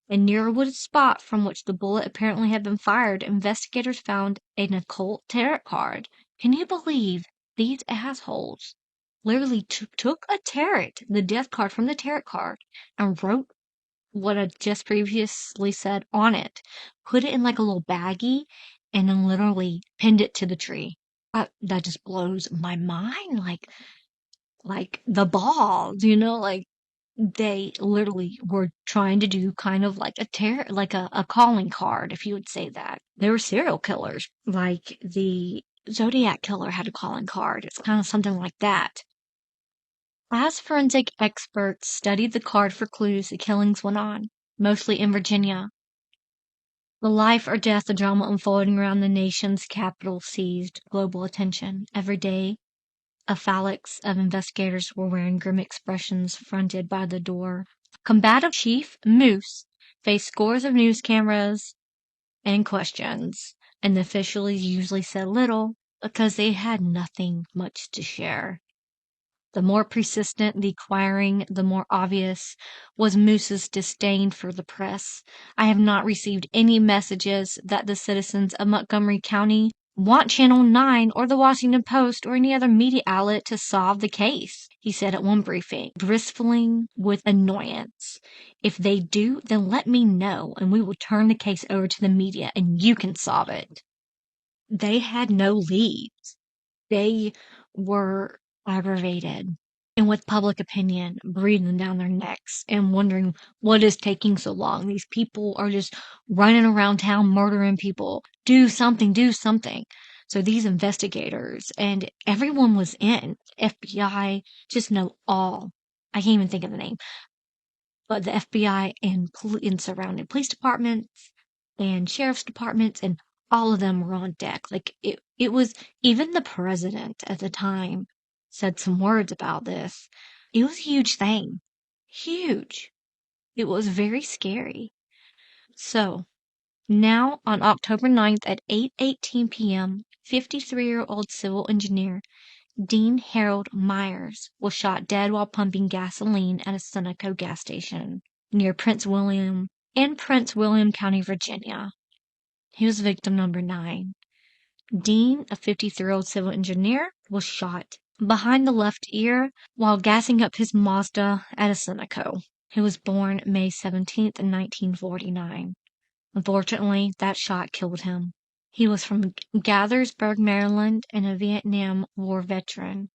And near a wooded spot from which the bullet apparently had been fired, investigators found an occult tarot card. Can you believe these assholes literally took a tarot, the death card from the tarot card, and wrote what I just previously said on it, put it in like a little baggie, and then literally pinned it to the tree? That just blows my mind. Like the balls, like they literally were trying to do kind of like a calling card, if you would say that. They were serial killers. Like the Zodiac killer had a calling card. It's kind of something like that. As forensic experts studied the card for clues, the killings went on, mostly in Virginia. The life or death of drama unfolding around the nation's capital seized global attention. Every day, a phalanx of investigators were wearing grim expressions fronted by the door. Combative Chief Moose faced scores of news cameras and questions, and the officials usually said little because they had nothing much to share. The more persistent the inquiring, the more obvious was Moose's disdain for the press. "I have not received any messages that the citizens of Montgomery County want Channel 9 or the Washington Post or any other media outlet to solve the case," he said at one briefing, bristling with annoyance. "If they do, then let me know, and we will turn the case over to the media, and you can solve it." They had no leads. They were aggravated. And with public opinion breathing down their necks and wondering what is taking so long. These people are just running around town murdering people. Do something, do something. So these investigators and everyone was in. FBI, just know all. I can't even think of the name. But the FBI and surrounding police departments and sheriff's departments and all of them were on deck. Like it was, even the president at the time said some words about this. It was a huge thing. Huge. It was very scary. So now on October 9th at 8:18 p.m., 53-year-old civil engineer Dean Harold Myers was shot dead while pumping gasoline at a Sunoco gas station near Prince William County, Virginia. He was victim number 9. Dean, a 53-year-old civil engineer, was shot behind the left ear while gassing up his Mazda at a Sunoco. He was born May 17th, 1949. Unfortunately, that shot killed him. He was from Gaithersburg, Maryland, and a Vietnam War veteran.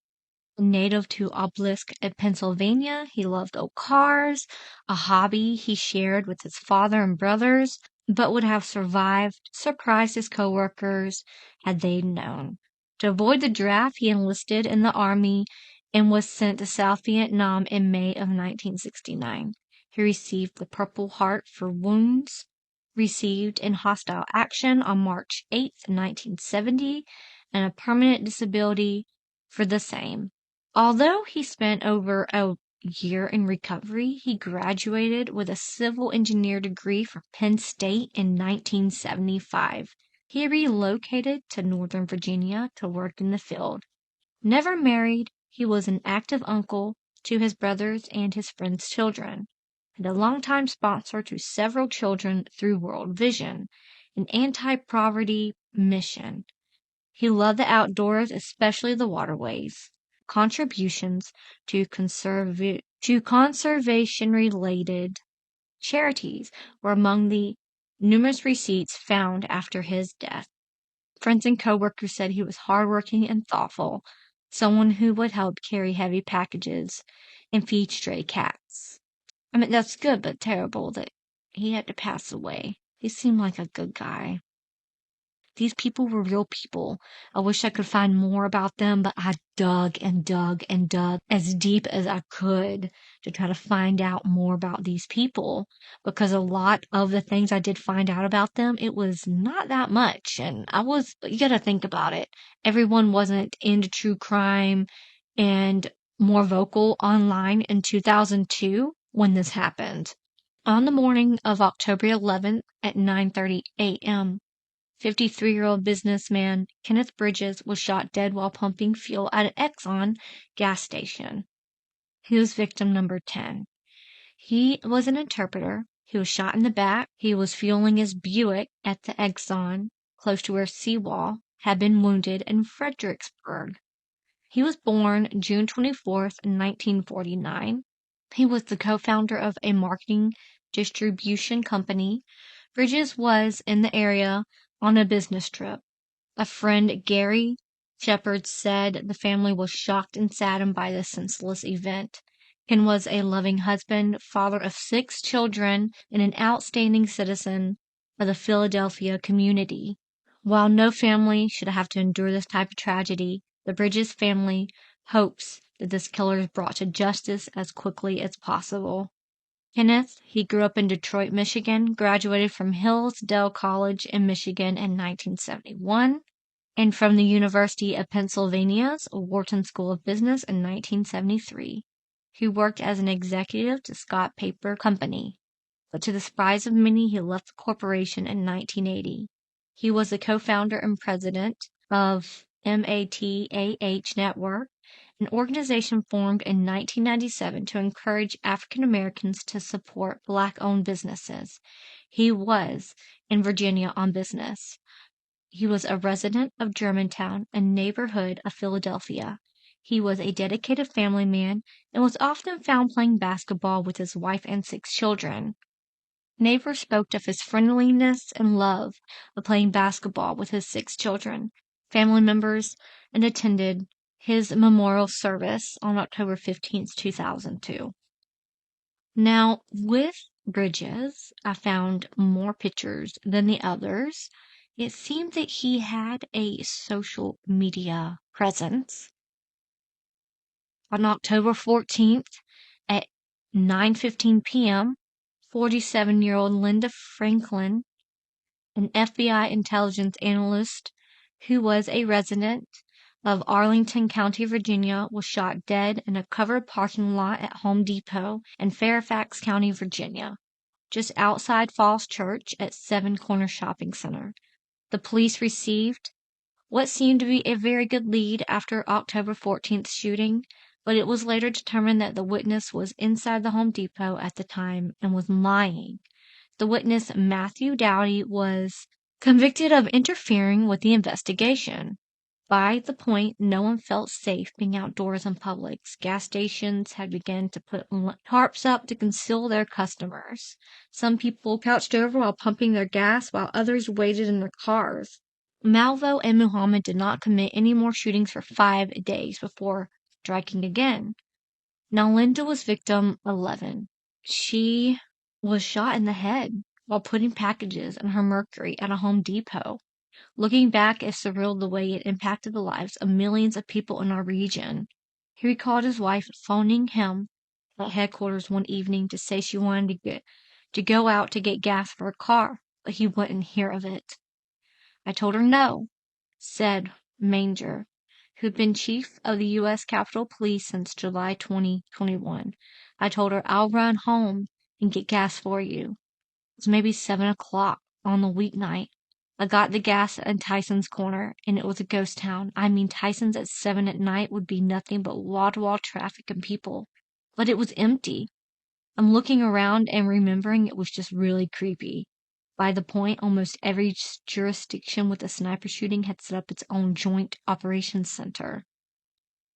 Native to Obelisk, Pennsylvania, he loved old cars, a hobby he shared with his father and brothers, but would have surprised his coworkers had they known. To avoid the draft, he enlisted in the Army and was sent to South Vietnam in May of 1969. He received the Purple Heart for wounds received in hostile action on March 8, 1970, and a permanent disability for the same. Although he spent over a year in recovery, he graduated with a civil engineer degree from Penn State in 1975. He relocated to Northern Virginia to work in the field. Never married, he was an active uncle to his brothers and his friends' children, and a longtime sponsor to several children through World Vision, an anti-poverty mission. He loved the outdoors, especially the waterways. Contributions to conservation-related charities were among the numerous receipts found after his death. Friends and coworkers said he was hardworking and thoughtful, someone who would help carry heavy packages and feed stray cats. I mean, that's good, but terrible that he had to pass away. He seemed like a good guy. These people were real people. I wish I could find more about them, but I dug and dug and dug as deep as I could to try to find out more about these people, because a lot of the things I did find out about them, it was not that much. And you gotta think about it. Everyone wasn't into true crime and more vocal online in 2002 when this happened. On the morning of October 11th at 9:30 a.m., 53-year-old businessman Kenneth Bridges was shot dead while pumping fuel at an Exxon gas station. He was victim number 10. He was an interpreter. He was shot in the back. He was fueling his Buick at the Exxon, close to where Seawall had been wounded in Fredericksburg. He was born June 24th, 1949. He was the co-founder of a marketing distribution company. Bridges was in the area on a business trip. A friend, Gary Shepard, said the family was shocked and saddened by this senseless event. Ken was a loving husband, father of 6 children, and an outstanding citizen of the Philadelphia community. While no family should have to endure this type of tragedy, the Bridges family hopes that this killer is brought to justice as quickly as possible. Kenneth, he grew up in Detroit, Michigan, graduated from Hillsdale College in Michigan in 1971, and from the University of Pennsylvania's Wharton School of Business in 1973. He worked as an executive to Scott Paper Company, but to the surprise of many, he left the corporation in 1980. He was the co-founder and president of MATAH Network, an organization formed in 1997 to encourage African Americans to support Black-owned businesses. He was in Virginia on business. He was a resident of Germantown, a neighborhood of Philadelphia. He was a dedicated family man and was often found playing basketball with his wife and 6 children. Neighbors spoke of his friendliness and love of playing basketball with his 6 children. Family members and attended his memorial service on October 15th, 2002. Now, with Bridges, I found more pictures than the others. It seemed that he had a social media presence. On October 14th at 9:15 p.m., 47-year-old Linda Franklin, an FBI intelligence analyst who was a resident of Arlington County, Virginia, was shot dead in a covered parking lot at Home Depot in Fairfax County, Virginia, just outside Falls Church at Seven Corners Shopping Center. The police received what seemed to be a very good lead after October 14th shooting, but it was later determined that the witness was inside the Home Depot at the time and was lying. The witness, Matthew Dowdy, was convicted of interfering with the investigation. By the point, no one felt safe being outdoors in public. Gas stations had begun to put tarps up to conceal their customers. Some people crouched over while pumping their gas, while others waited in their cars. Malvo and Muhammad did not commit any more shootings for 5 days before striking again. Now, Linda was victim 11. She was shot in the head while putting packages in her Mercury at a Home Depot. Looking back, it's surreal the way it impacted the lives of millions of people in our region. He recalled his wife phoning him at headquarters one evening to say she wanted to go out to get gas for a car, but he wouldn't hear of it. I told her no, said Manger, who'd been chief of the U.S. Capitol Police since July 2021. I told her, I'll run home and get gas for you. It was maybe 7 o'clock on the weeknight. I got the gas in Tyson's Corner, and it was a ghost town. I mean, Tyson's at 7 at night would be nothing but wall-to-wall traffic and people. But it was empty. I'm looking around and remembering it was just really creepy. By the point, almost every jurisdiction with a sniper shooting had set up its own joint operations center.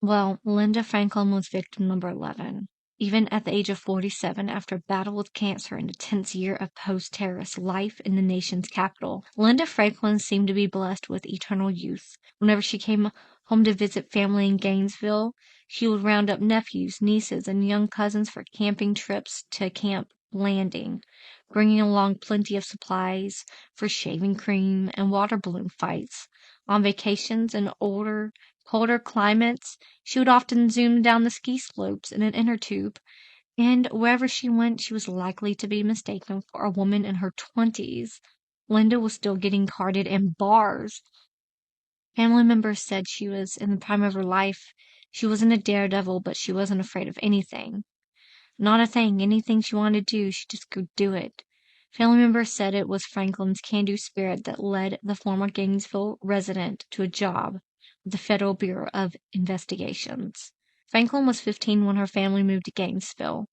Well, Linda Franklin was victim number 11. Even at the age of 47, after a battle with cancer and a tense year of post-terrorist life in the nation's capital, Linda Franklin seemed to be blessed with eternal youth. Whenever she came home to visit family in Gainesville, she would round up nephews, nieces, and young cousins for camping trips to Camp Landing, bringing along plenty of supplies for shaving cream and water balloon fights. On vacations in colder climates, she would often zoom down the ski slopes in an inner tube, and wherever she went, she was likely to be mistaken for a woman in her 20s. Linda was still getting carded in bars. Family members said she was in the prime of her life. She wasn't a daredevil, but she wasn't afraid of anything. Not a thing. Anything she wanted to do, she just could do it. Family members said it was Franklin's can-do spirit that led the former Gainesville resident to a job with the Federal Bureau of Investigations. Franklin was 15 when her family moved to Gainesville.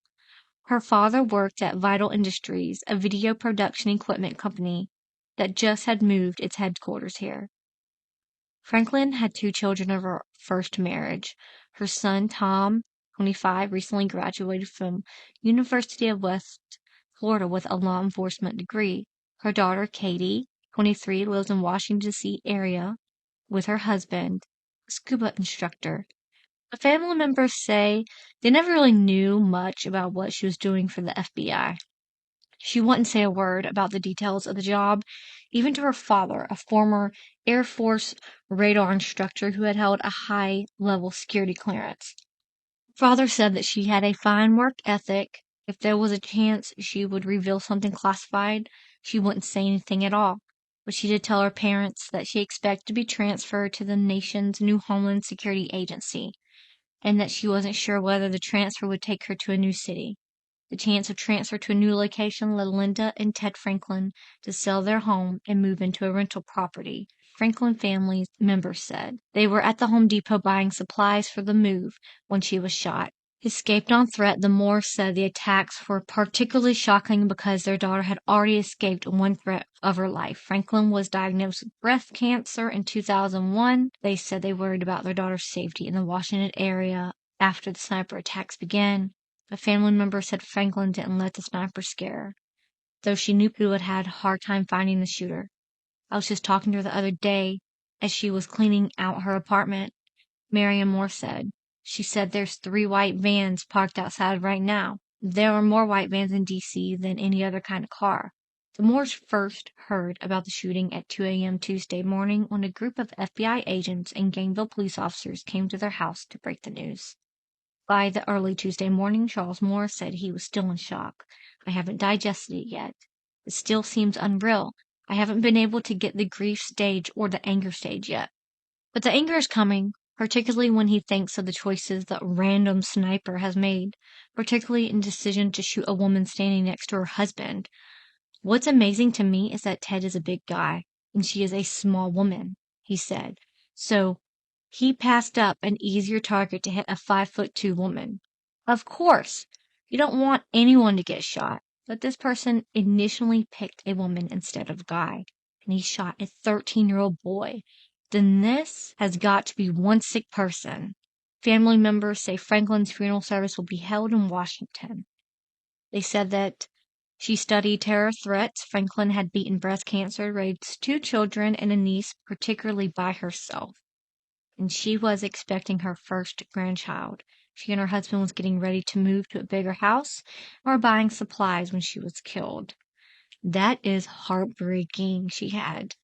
Her father worked at Vital Industries, a video production equipment company that just had moved its headquarters here. Franklin had 2 children of her first marriage. Her son, Tom, 25, recently graduated from University of West Florida with a law enforcement degree. Her daughter, Katie, 23, lives in Washington, D.C. area with her husband, a scuba instructor. The family members say they never really knew much about what she was doing for the FBI. She wouldn't say a word about the details of the job, even to her father, a former Air Force radar instructor who had held a high-level security clearance. Father said that she had a fine work ethic. If there was a chance she would reveal something classified, she wouldn't say anything at all. But she did tell her parents that she expected to be transferred to the nation's new Homeland Security Agency, and that she wasn't sure whether the transfer would take her to a new city. The chance of transfer to a new location led Linda and Ted Franklin to sell their home and move into a rental property. Franklin family members said they were at the Home Depot buying supplies for the move when she was shot. Escaped on threat, the Moores said the attacks were particularly shocking because their daughter had already escaped one threat of her life. Franklin was diagnosed with breast cancer in 2001. They said they worried about their daughter's safety in the Washington area after the sniper attacks began. A family member said Franklin didn't let the sniper scare her, though she knew people had had a hard time finding the shooter. I was just talking to her the other day as she was cleaning out her apartment. Marion Moore said. She said there's 3 white vans parked outside right now. There are more white vans in D.C. than any other kind of car. The Moores first heard about the shooting at 2 a.m. Tuesday morning when a group of FBI agents and Gainesville police officers came to their house to break the news. By the early Tuesday morning, Charles Moore said he was still in shock. I haven't digested it yet. It still seems unreal. I haven't been able to get the grief stage or the anger stage yet. But the anger is coming, particularly when he thinks of the choices that random sniper has made, particularly in decision to shoot a woman standing next to her husband. What's amazing to me is that Ted is a big guy, and she is a small woman, he said. So he passed up an easier target to hit a 5'2" woman. Of course, you don't want anyone to get shot, but this person initially picked a woman instead of a guy, and he shot a 13-year-old boy. Then this has got to be one sick person. Family members say Franklin's funeral service will be held in Washington. They said that she studied terror threats. Franklin had beaten breast cancer, raised 2 children and a niece, particularly by herself. And she was expecting her first grandchild. She and her husband was getting ready to move to a bigger house or buying supplies when she was killed. That is heartbreaking. She had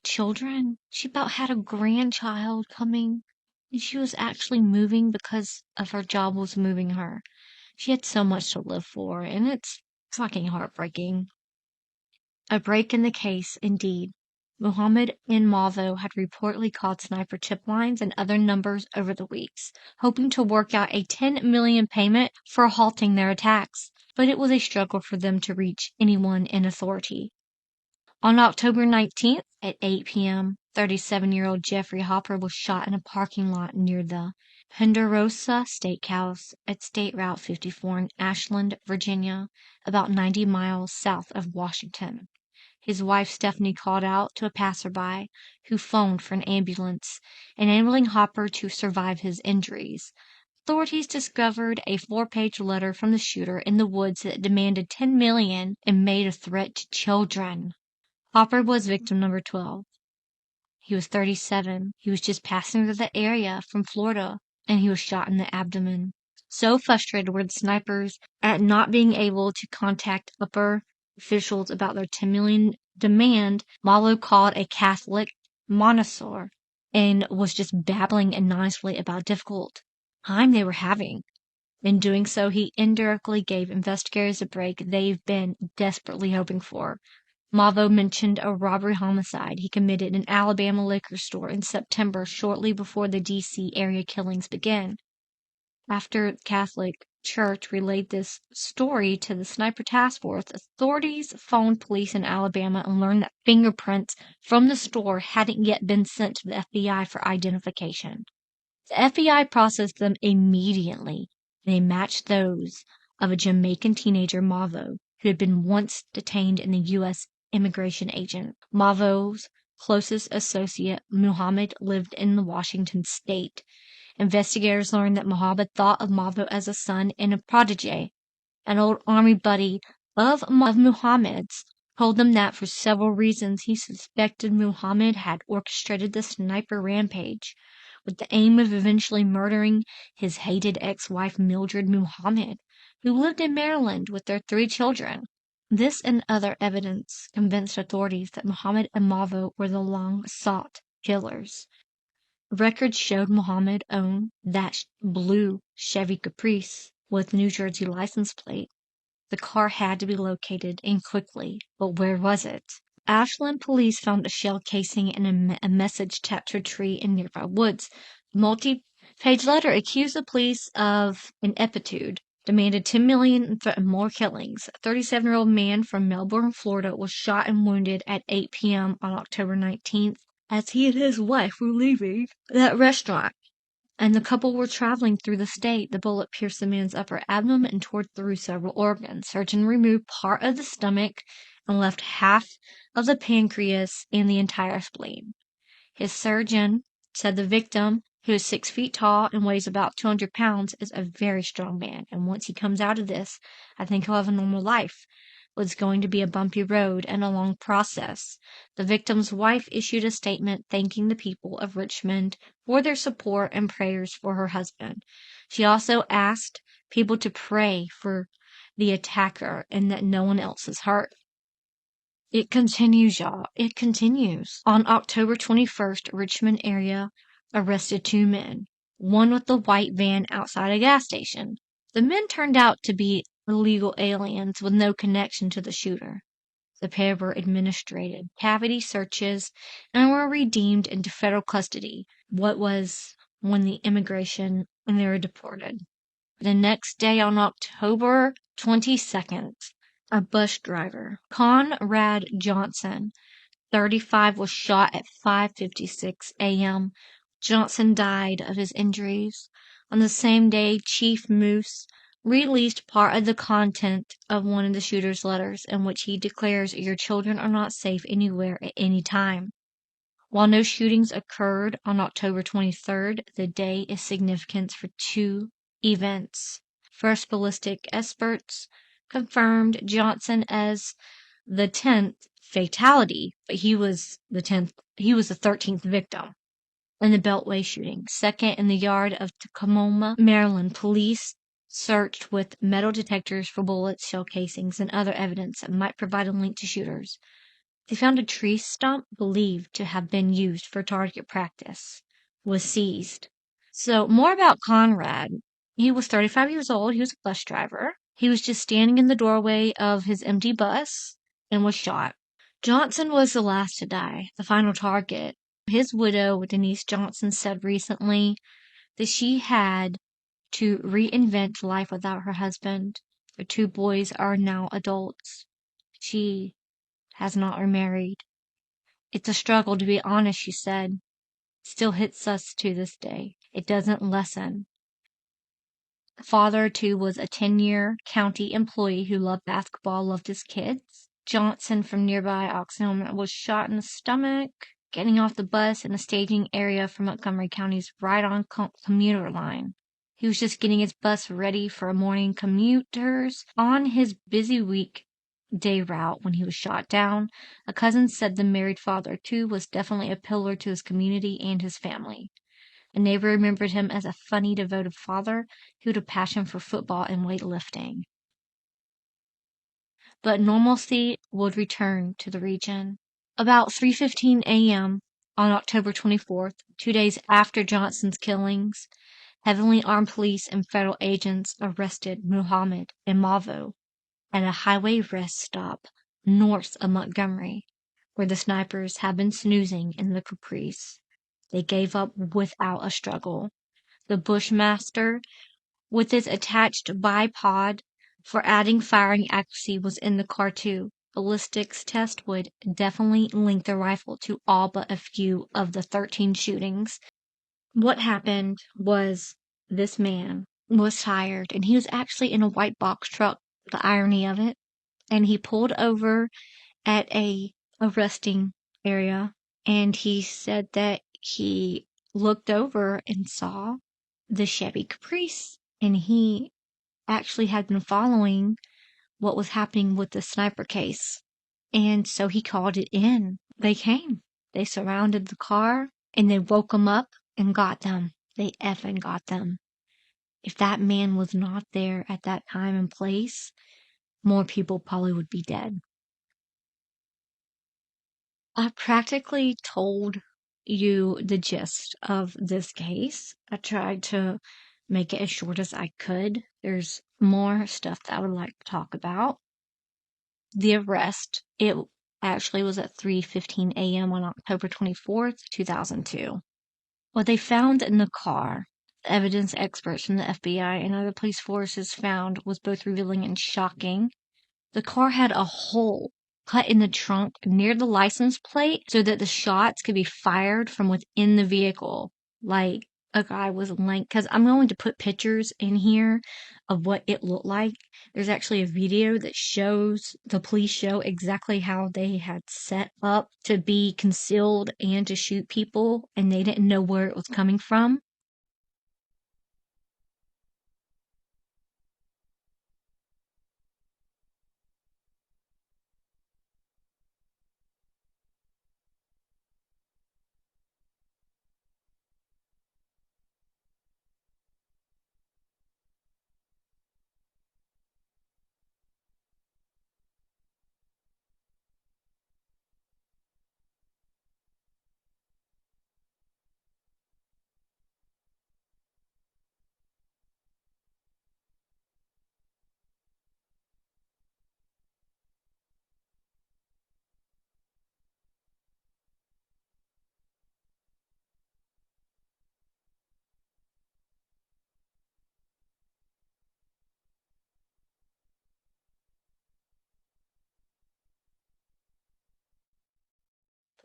children. She about had a grandchild coming. And she was actually moving because of her job was moving her. She had so much to live for, and it's fucking heartbreaking. A break in the case, indeed. Muhammad and Malvo had reportedly called sniper tip lines and other numbers over the weeks, hoping to work out a $10 million payment for halting their attacks, but it was a struggle for them to reach anyone in authority. On October 19th at 8 p.m., 37-year-old Jeffrey Hopper was shot in a parking lot near the Ponderosa Steakhouse at State Route 54 in Ashland, Virginia, about 90 miles south of Washington. His wife Stephanie called out to a passerby who phoned for an ambulance, enabling Hopper to survive his injuries. Authorities discovered a 4-page letter from the shooter in the woods that demanded $10 million and made a threat to children. Hopper was victim number 12. He was 37. He was just passing through the area from Florida, and he was shot in the abdomen. So frustrated were the snipers at not being able to contact upper officials about their $10 million demand, Malvo called a Catholic Montessor and was just babbling anonymously about difficult time they were having. In doing so, he indirectly gave investigators a break they've been desperately hoping for. Malvo mentioned a robbery homicide he committed in an Alabama liquor store in September, shortly before the D.C. area killings began. After the Catholic Church relayed this story to the Sniper Task Force, authorities phoned police in Alabama and learned that fingerprints from the store hadn't yet been sent to the FBI for identification. The FBI processed them immediately, and they matched those of a Jamaican teenager, Malvo, who had been once detained in the U.S. immigration agent. Malvo's closest associate, Muhammad, lived in the Washington state. Investigators learned that Muhammad thought of Malvo as a son and a protege. An old army buddy of Muhammad's told them that for several reasons he suspected Muhammad had orchestrated the sniper rampage with the aim of eventually murdering his hated ex-wife Mildred Muhammad, who lived in Maryland with their 3 children. This and other evidence convinced authorities that Muhammad and Malvo were the long-sought killers. Records showed Muhammad owned that blue Chevy Caprice with New Jersey license plate. The car had to be located and quickly, but where was it? Ashland police found a shell casing and a message tapped to a tree in nearby woods. The multi-page letter accused the police of ineptitude, demanded $10 million and threatened more killings. A 37-year-old man from Melbourne, Florida, was shot and wounded at 8 p.m. on October 19th as he and his wife were leaving that restaurant, and the couple were traveling through the state. The bullet pierced the man's upper abdomen and tore through several organs. Surgeon removed part of the stomach and left half of the pancreas and the entire spleen. His surgeon said the victim, who is 6 feet tall and weighs about 200 pounds, is a very strong man, and once he comes out of this, I think he'll have a normal life. was going to be a bumpy road and a long process. The victim's wife issued a statement thanking the people of Richmond for their support and prayers for her husband. She also asked people to pray for the attacker and that no one else is hurt. It continues, y'all. It continues. On October 21st, Richmond area arrested 2 men, one with the white van outside a gas station. The men turned out to be illegal aliens with no connection to the shooter. The pair were administered cavity searches and were redeemed into federal custody. What was when the immigration and they were deported. The next day, on October 22nd, a bus driver, Conrad Johnson, 35, was shot at 5:56 a.m. Johnson died of his injuries. On the same day, Chief Moose released part of the content of one of the shooter's letters in which he declares your children are not safe anywhere at any time. While no shootings occurred on October 23rd, the day is significant for 2 events. First, ballistic experts confirmed Johnson as the 10th fatality, but he was the 13th victim in the Beltway shooting. Second, in the yard of Tacoma, Maryland, police searched with metal detectors for bullets, shell casings, and other evidence that might provide a link to shooters. They found a tree stump believed to have been used for target practice was seized. So more about Conrad. He was 35 years old. He was a bus driver. He was just standing in the doorway of his empty bus and was shot. Johnson was the last to die, the final target. His widow, Denise Johnson, said recently that she had to reinvent life without her husband. Their 2 boys are now adults. She has not remarried. It's a struggle, to be honest, she said. Still hits us to this day. It doesn't lessen. The father, too, was a 10-year county employee who loved basketball, loved his kids. Johnson from nearby Oxnard was shot in the stomach, getting off the bus in the staging area for Montgomery County's ride-on commuter line. He was just getting his bus ready for morning commuters on his busy weekday route when he was shot down. A cousin said the married father, too, was definitely a pillar to his community and his family. A neighbor remembered him as a funny, devoted father who had a passion for football and weightlifting. But normalcy would return to the region. About 3:15 a.m. on October 24th, 2 days after Johnson's killings, heavily armed police and federal agents arrested Muhammad Imavo at a highway rest stop north of Montgomery, where the snipers had been snoozing in the Caprice. They gave up without a struggle. The Bushmaster, with its attached bipod for adding firing accuracy, was in the car too. Ballistics test would definitely link the rifle to all but a few of the 13 shootings. What happened was this man was tired, and he was actually in a white box truck, the irony of it, and he pulled over at a resting area, and he said that he looked over and saw the Chevy Caprice, and he actually had been following what was happening with the sniper case, and so he called it in. They came. They surrounded the car, and they woke him up and got them. They effing got them. If that man was not there at that time and place, more people probably would be dead. I practically told you the gist of this case. I tried to make it as short as I could. There's more stuff that I would like to talk about. The arrest, it actually was at 3:15 a.m. on October 24th, 2002. What they found in the car, the evidence experts from the FBI and other police forces found, was both revealing and shocking. The car had a hole cut in the trunk near the license plate so that the shots could be fired from within the vehicle. Like a guy was laying, because I'm going to put pictures in here of what it looked like. There's actually a video that shows, the police show exactly how they had set up to be concealed and to shoot people, and they didn't know where it was coming from.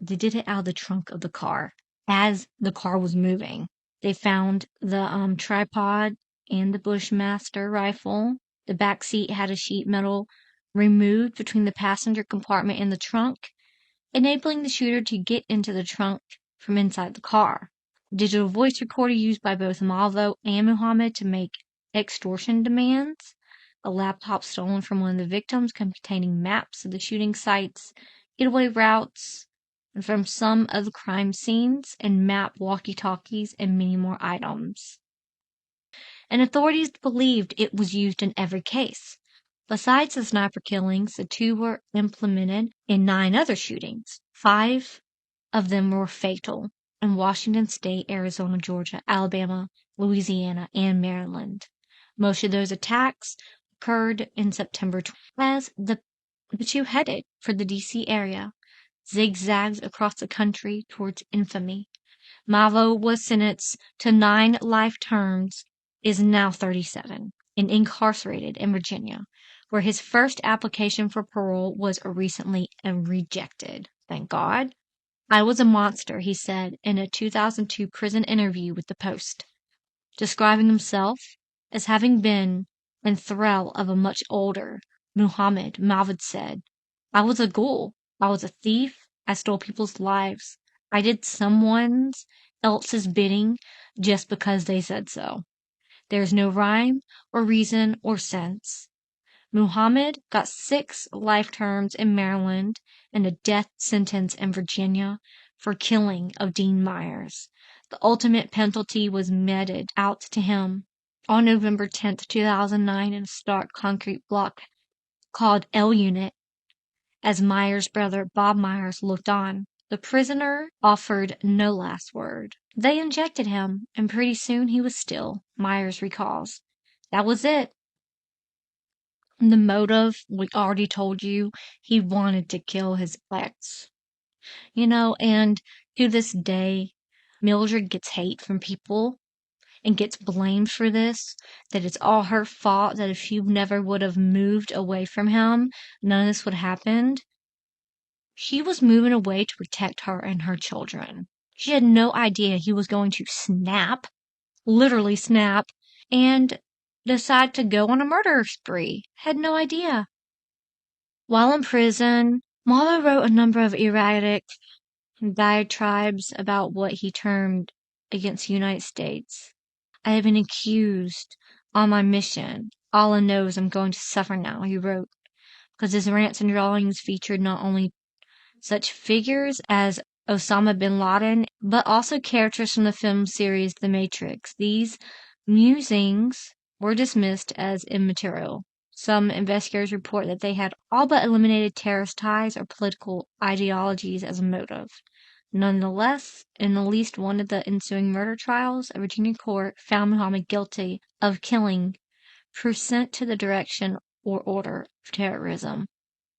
They did it out of the trunk of the car as the car was moving. They found the tripod and the Bushmaster rifle. The back seat had a sheet metal removed between the passenger compartment and the trunk, enabling the shooter to get into the trunk from inside the car. Digital voice recorder used by both Malvo and Muhammad to make extortion demands. A laptop stolen from one of the victims containing maps of the shooting sites, getaway routes, and from some of the crime scenes, and map walkie-talkies, and many more items. And authorities believed it was used in every case. Besides the sniper killings, the two were implemented in 9 other shootings. 5 of them were fatal in Washington State, Arizona, Georgia, Alabama, Louisiana, and Maryland. Most of those attacks occurred in September as the two headed for the D.C. area, zigzags across the country towards infamy. Malvo was sentenced to 9 life terms, is now 37, and incarcerated in Virginia, where his first application for parole was recently rejected. Thank God. I was a monster, he said in a 2002 prison interview with the Post, describing himself as having been in thrall of a much older Muhammad. Malvad said, I was a ghoul. I was a thief. I stole people's lives. I did someone else's bidding just because they said so. There's no rhyme or reason or sense. Muhammad got 6 life terms in Maryland and a death sentence in Virginia for killing of Dean Myers. The ultimate penalty was meted out to him on November 10, 2009 in a stark concrete block called L Unit. As Myers' brother Bob Myers looked on, the prisoner offered no last word. They injected him, and pretty soon he was still, Myers recalls. That was it. The motive, we already told you, he wanted to kill his ex. And to this day, Mildred gets hate from people and gets blamed for this, that it's all her fault, that if she never would have moved away from him, none of this would have happened. She was moving away to protect her and her children. She had no idea he was going to snap, literally snap, and decide to go on a murder spree. Had no idea. While in prison, Malvo wrote a number of erratic diatribes about what he termed against the United States. I have been accused on my mission. Allah knows I'm going to suffer now, he wrote, because his rants and drawings featured not only such figures as Osama bin Laden, but also characters from the film series The Matrix. These musings were dismissed as immaterial. Some investigators report that they had all but eliminated terrorist ties or political ideologies as a motive. Nonetheless, in at least one of the ensuing murder trials, a Virginia court found Muhammad guilty of killing pursuant to the direction or order of terrorism.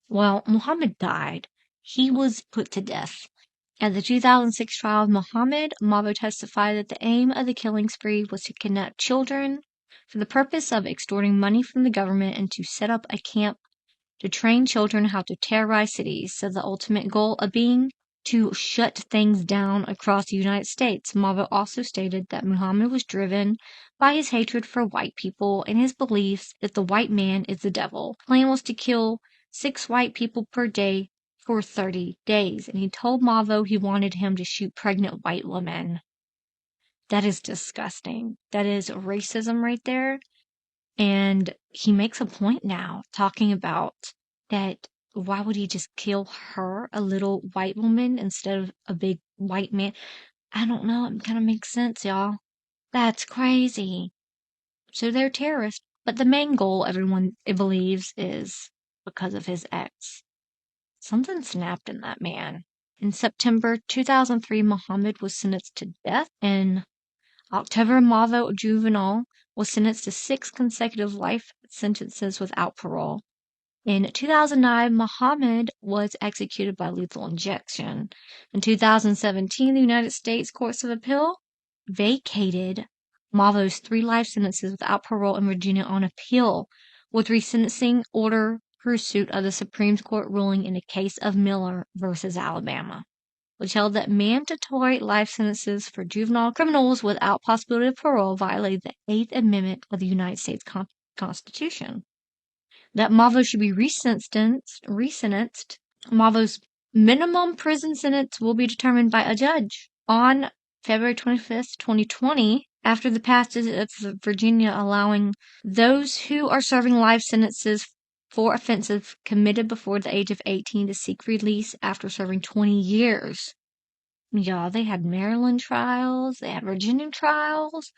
Well, Muhammad died. He was put to death. At the 2006 trial of Muhammad, Malvo testified that the aim of the killing spree was to kidnap children for the purpose of extorting money from the government and to set up a camp to train children how to terrorize cities, so the ultimate goal of being to shut things down across the United States. Malvo also stated that Muhammad was driven by his hatred for white people and his beliefs that the white man is the devil. The plan was to kill 6 white people per day for 30 days, and he told Malvo he wanted him to shoot pregnant white women. That is disgusting. That is racism right there. And he makes a point now talking about that why would he just kill her, a little white woman, instead of a big white man? I don't know. It kind of makes sense, y'all. That's crazy. So they're terrorists. But the main goal, everyone believes, is because of his ex. Something snapped in that man. In September 2003, Muhammad was sentenced to death. In October, Malvo Juvenile was sentenced to 6 consecutive life sentences without parole. In 2009, Muhammad was executed by lethal injection. In 2017, the United States Courts of Appeal vacated Malvo's 3 life sentences without parole in Virginia on appeal, with resentencing order pursuit of the Supreme Court ruling in the case of Miller versus Alabama. which held that mandatory life sentences for juvenile criminals without possibility of parole violated the 8th Amendment of the United States Constitution. That Mavo should be resentenced. Mavo's minimum prison sentence will be determined by a judge on February 25th, 2020, after the passage of Virginia allowing those who are serving life sentences for offenses committed before the age of 18 to seek release after serving 20 years. Yeah, they had Maryland trials, they had Virginia trials.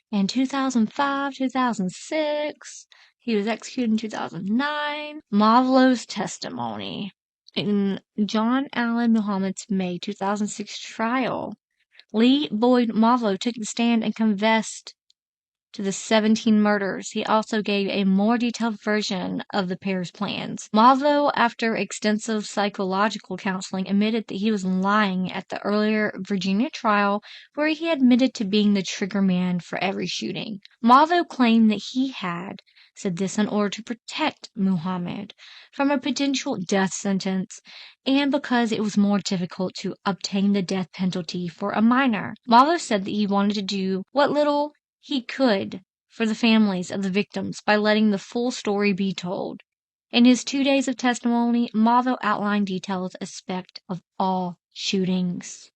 In 2005, 2006, he was executed in 2009. Mavlo's testimony. In John Allen Muhammad's May 2006 trial, Lee Boyd Mavlo took the stand and confessed to the 17 murders. He also gave a more detailed version of the pair's plans. Mavlo, after extensive psychological counseling, admitted that he was lying at the earlier Virginia trial where he admitted to being the trigger man for every shooting. Mavlo claimed that he had said this in order to protect Muhammad from a potential death sentence and because it was more difficult to obtain the death penalty for a minor. Mavlo said that he wanted to do what little he could for the families of the victims by letting the full story be told. In his 2 days of testimony, Mavo outlined details aspect of all shootings.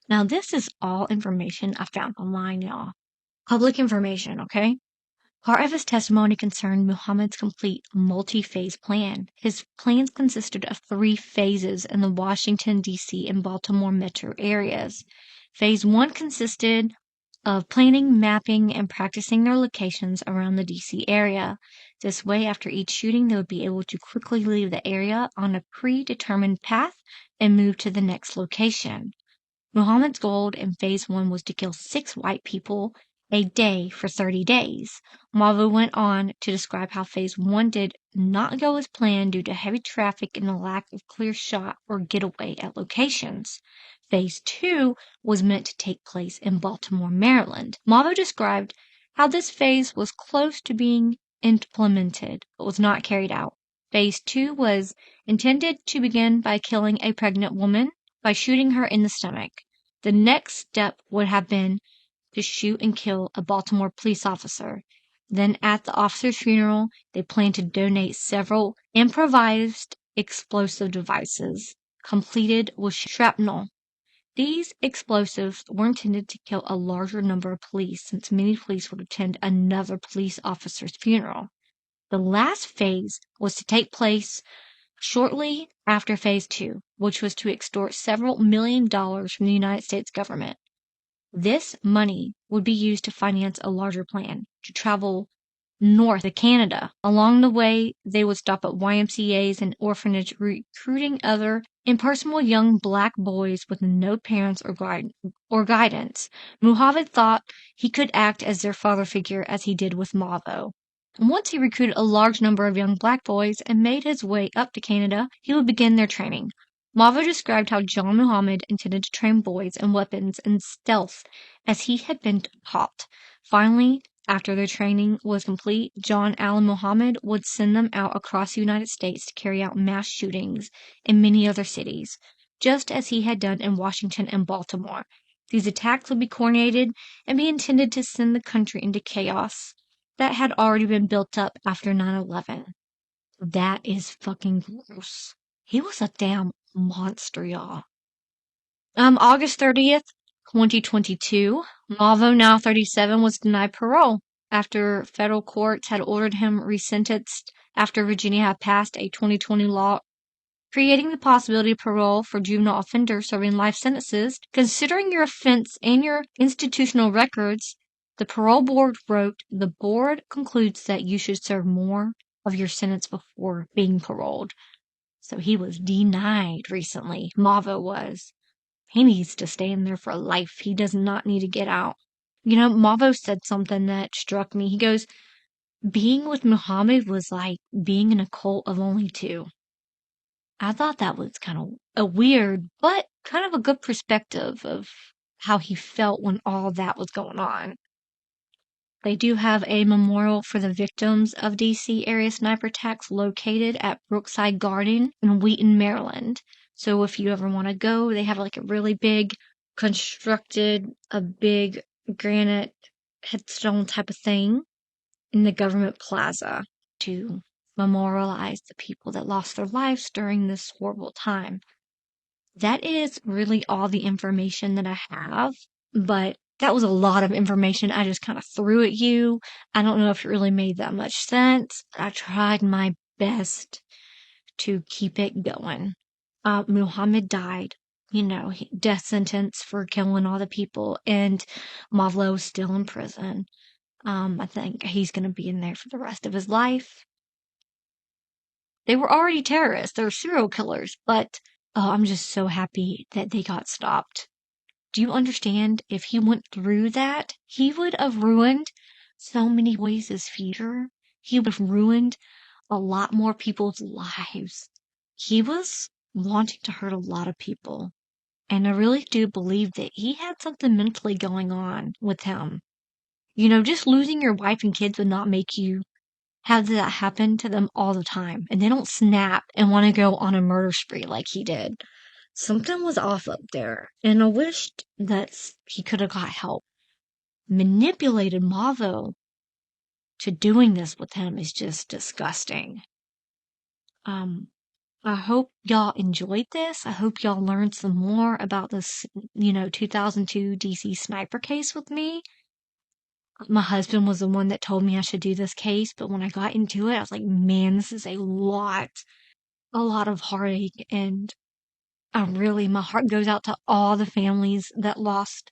Now, this is all information I found online, y'all. Public information, okay? Part of his testimony concerned Muhammad's complete multi-phase plan. His plans consisted of 3 phases in the Washington, D.C. and Baltimore metro areas. Phase 1 consisted of planning, mapping, and practicing their locations around the D.C. area. This way, after each shooting, they would be able to quickly leave the area on a predetermined path and move to the next location. Muhammad's goal in Phase 1 was to kill 6 white people a day for 30 days. Mavo went on to describe how Phase 1 did not go as planned due to heavy traffic and a lack of clear shot or getaway at locations. Phase 2 was meant to take place in Baltimore, Maryland. Mavo described how this phase was close to being implemented, but was not carried out. Phase 2 was intended to begin by killing a pregnant woman by shooting her in the stomach. The next step would have been to shoot and kill a Baltimore police officer. Then at the officer's funeral, they planned to donate several improvised explosive devices completed with shrapnel. These explosives were intended to kill a larger number of police since many police would attend another police officer's funeral. The last phase was to take place shortly after Phase 2, which was to extort several $1 million from the United States government. This money would be used to finance a larger plan to travel north to Canada. Along the way, they would stop at YMCAs and orphanages, recruiting other impersonal young black boys with no parents or guidance. Muhammad thought he could act as their father figure as he did with Mavo. Once he recruited a large number of young black boys and made his way up to Canada, he would begin their training. Mavo described how John Muhammad intended to train boys in weapons and stealth as he had been taught. Finally, after their training was complete, John Allen Muhammad would send them out across the United States to carry out mass shootings in many other cities, just as he had done in Washington and Baltimore. These attacks would be coordinated and be intended to send the country into chaos that had already been built up after 9/11. That is fucking gross. He was a damn monster, y'all. August 30th, 2022, Mavo, now 37, was denied parole after federal courts had ordered him resentenced after Virginia had passed a 2020 law creating the possibility of parole for juvenile offenders serving life sentences. Considering your offense and your institutional records, the parole board wrote, the board concludes that you should serve more of your sentence before being paroled. So he was denied recently. Mavo was. He needs to stay in there for life. He does not need to get out. You know, Mavo said something that struck me. He goes, being with Muhammad was like being in a cult of only 2. I thought that was kind of a weird, but kind of a good perspective of how he felt when all that was going on. They do have a memorial for the victims of DC area sniper attacks located at Brookside Garden in Wheaton, Maryland. So if you ever want to go, they have like a really big a big granite headstone type of thing in the government plaza to memorialize the people that lost their lives during this horrible time. That is really all the information that I have, but that was a lot of information I just kind of threw at you. I don't know if it really made that much sense. I tried my best to keep it going. Muhammad died, death sentence for killing all the people, and Mavlo is still in prison. I think he's going to be in there for the rest of his life. They were already terrorists. They're serial killers, but I'm just so happy that they got stopped. Do you understand? If he went through that, he would have ruined so many boys' future. He would have ruined a lot more people's lives. He was wanting to hurt a lot of people. And I really do believe that he had something mentally going on with him. Just losing your wife and kids would not make you have that happen to them all the time. And they don't snap and want to go on a murder spree like he did. Something was off up there. And I wished that he could have got help. Manipulated Mavo to doing this with him is just disgusting. I hope y'all enjoyed this. I hope y'all learned some more about this, 2002 DC sniper case with me. My husband was the one that told me I should do this case, but when I got into it, I was like, man, this is a lot of heartache, and my heart goes out to all the families that lost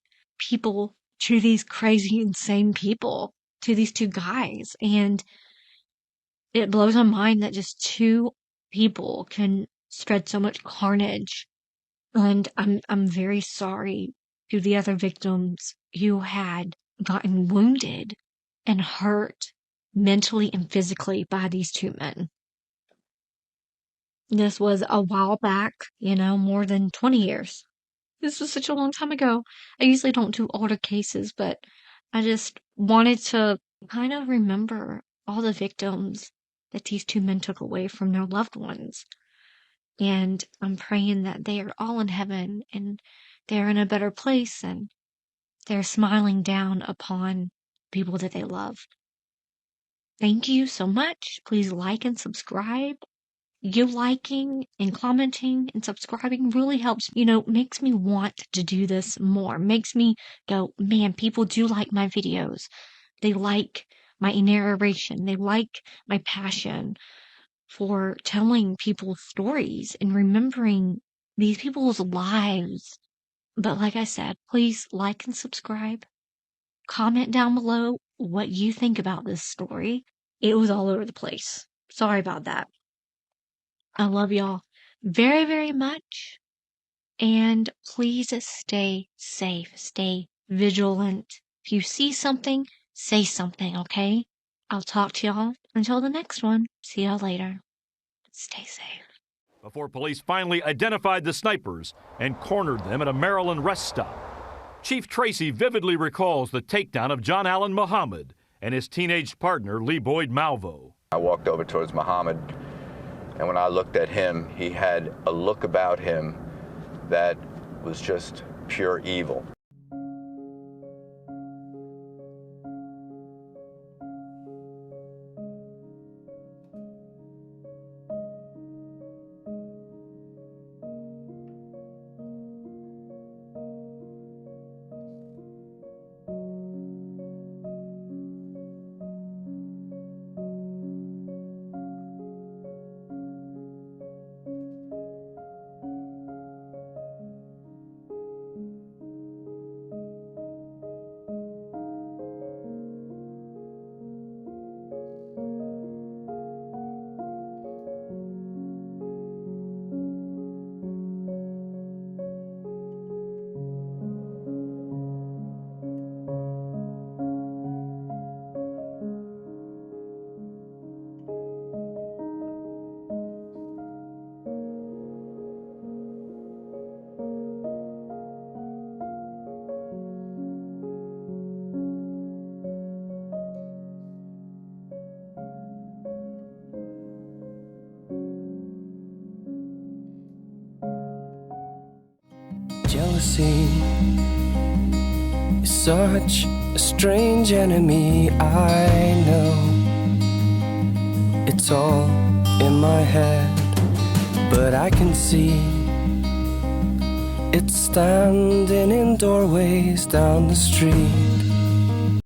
people to these crazy, insane people, to these two guys, and it blows my mind that just two people can spread so much carnage. And I'm very sorry to the other victims who had gotten wounded and hurt mentally and physically by these two men. This was a while back, more than 20 years. This was such a long time ago. I usually don't do older cases, but I just wanted to kind of remember all the victims that these two men took away from their loved ones. And I'm praying that they are all in heaven and they're in a better place and they're smiling down upon people that they love. Thank you so much. Please like and subscribe. You liking and commenting and subscribing really helps, makes me want to do this more. Makes me go, man, people do like my videos. They like my narration. They like my passion for telling people's stories and remembering these people's lives. But like I said, please like and subscribe. Comment down below what you think about this story. It was all over the place. Sorry about that. I love y'all very, very much. And please stay safe. Stay vigilant. If you see something, say something, okay? I'll talk to y'all until the next one. See y'all later. Stay safe. Before police finally identified the snipers and cornered them at a Maryland rest stop. Chief Tracy vividly recalls the takedown of John Allen Muhammad and his teenage partner Lee Boyd Malvo. I walked over towards Muhammad, and when I looked at him, he had a look about him that was just pure evil. jealousy is such a strange enemy. I know it's all in my head, but I can see it's standing in doorways down the street.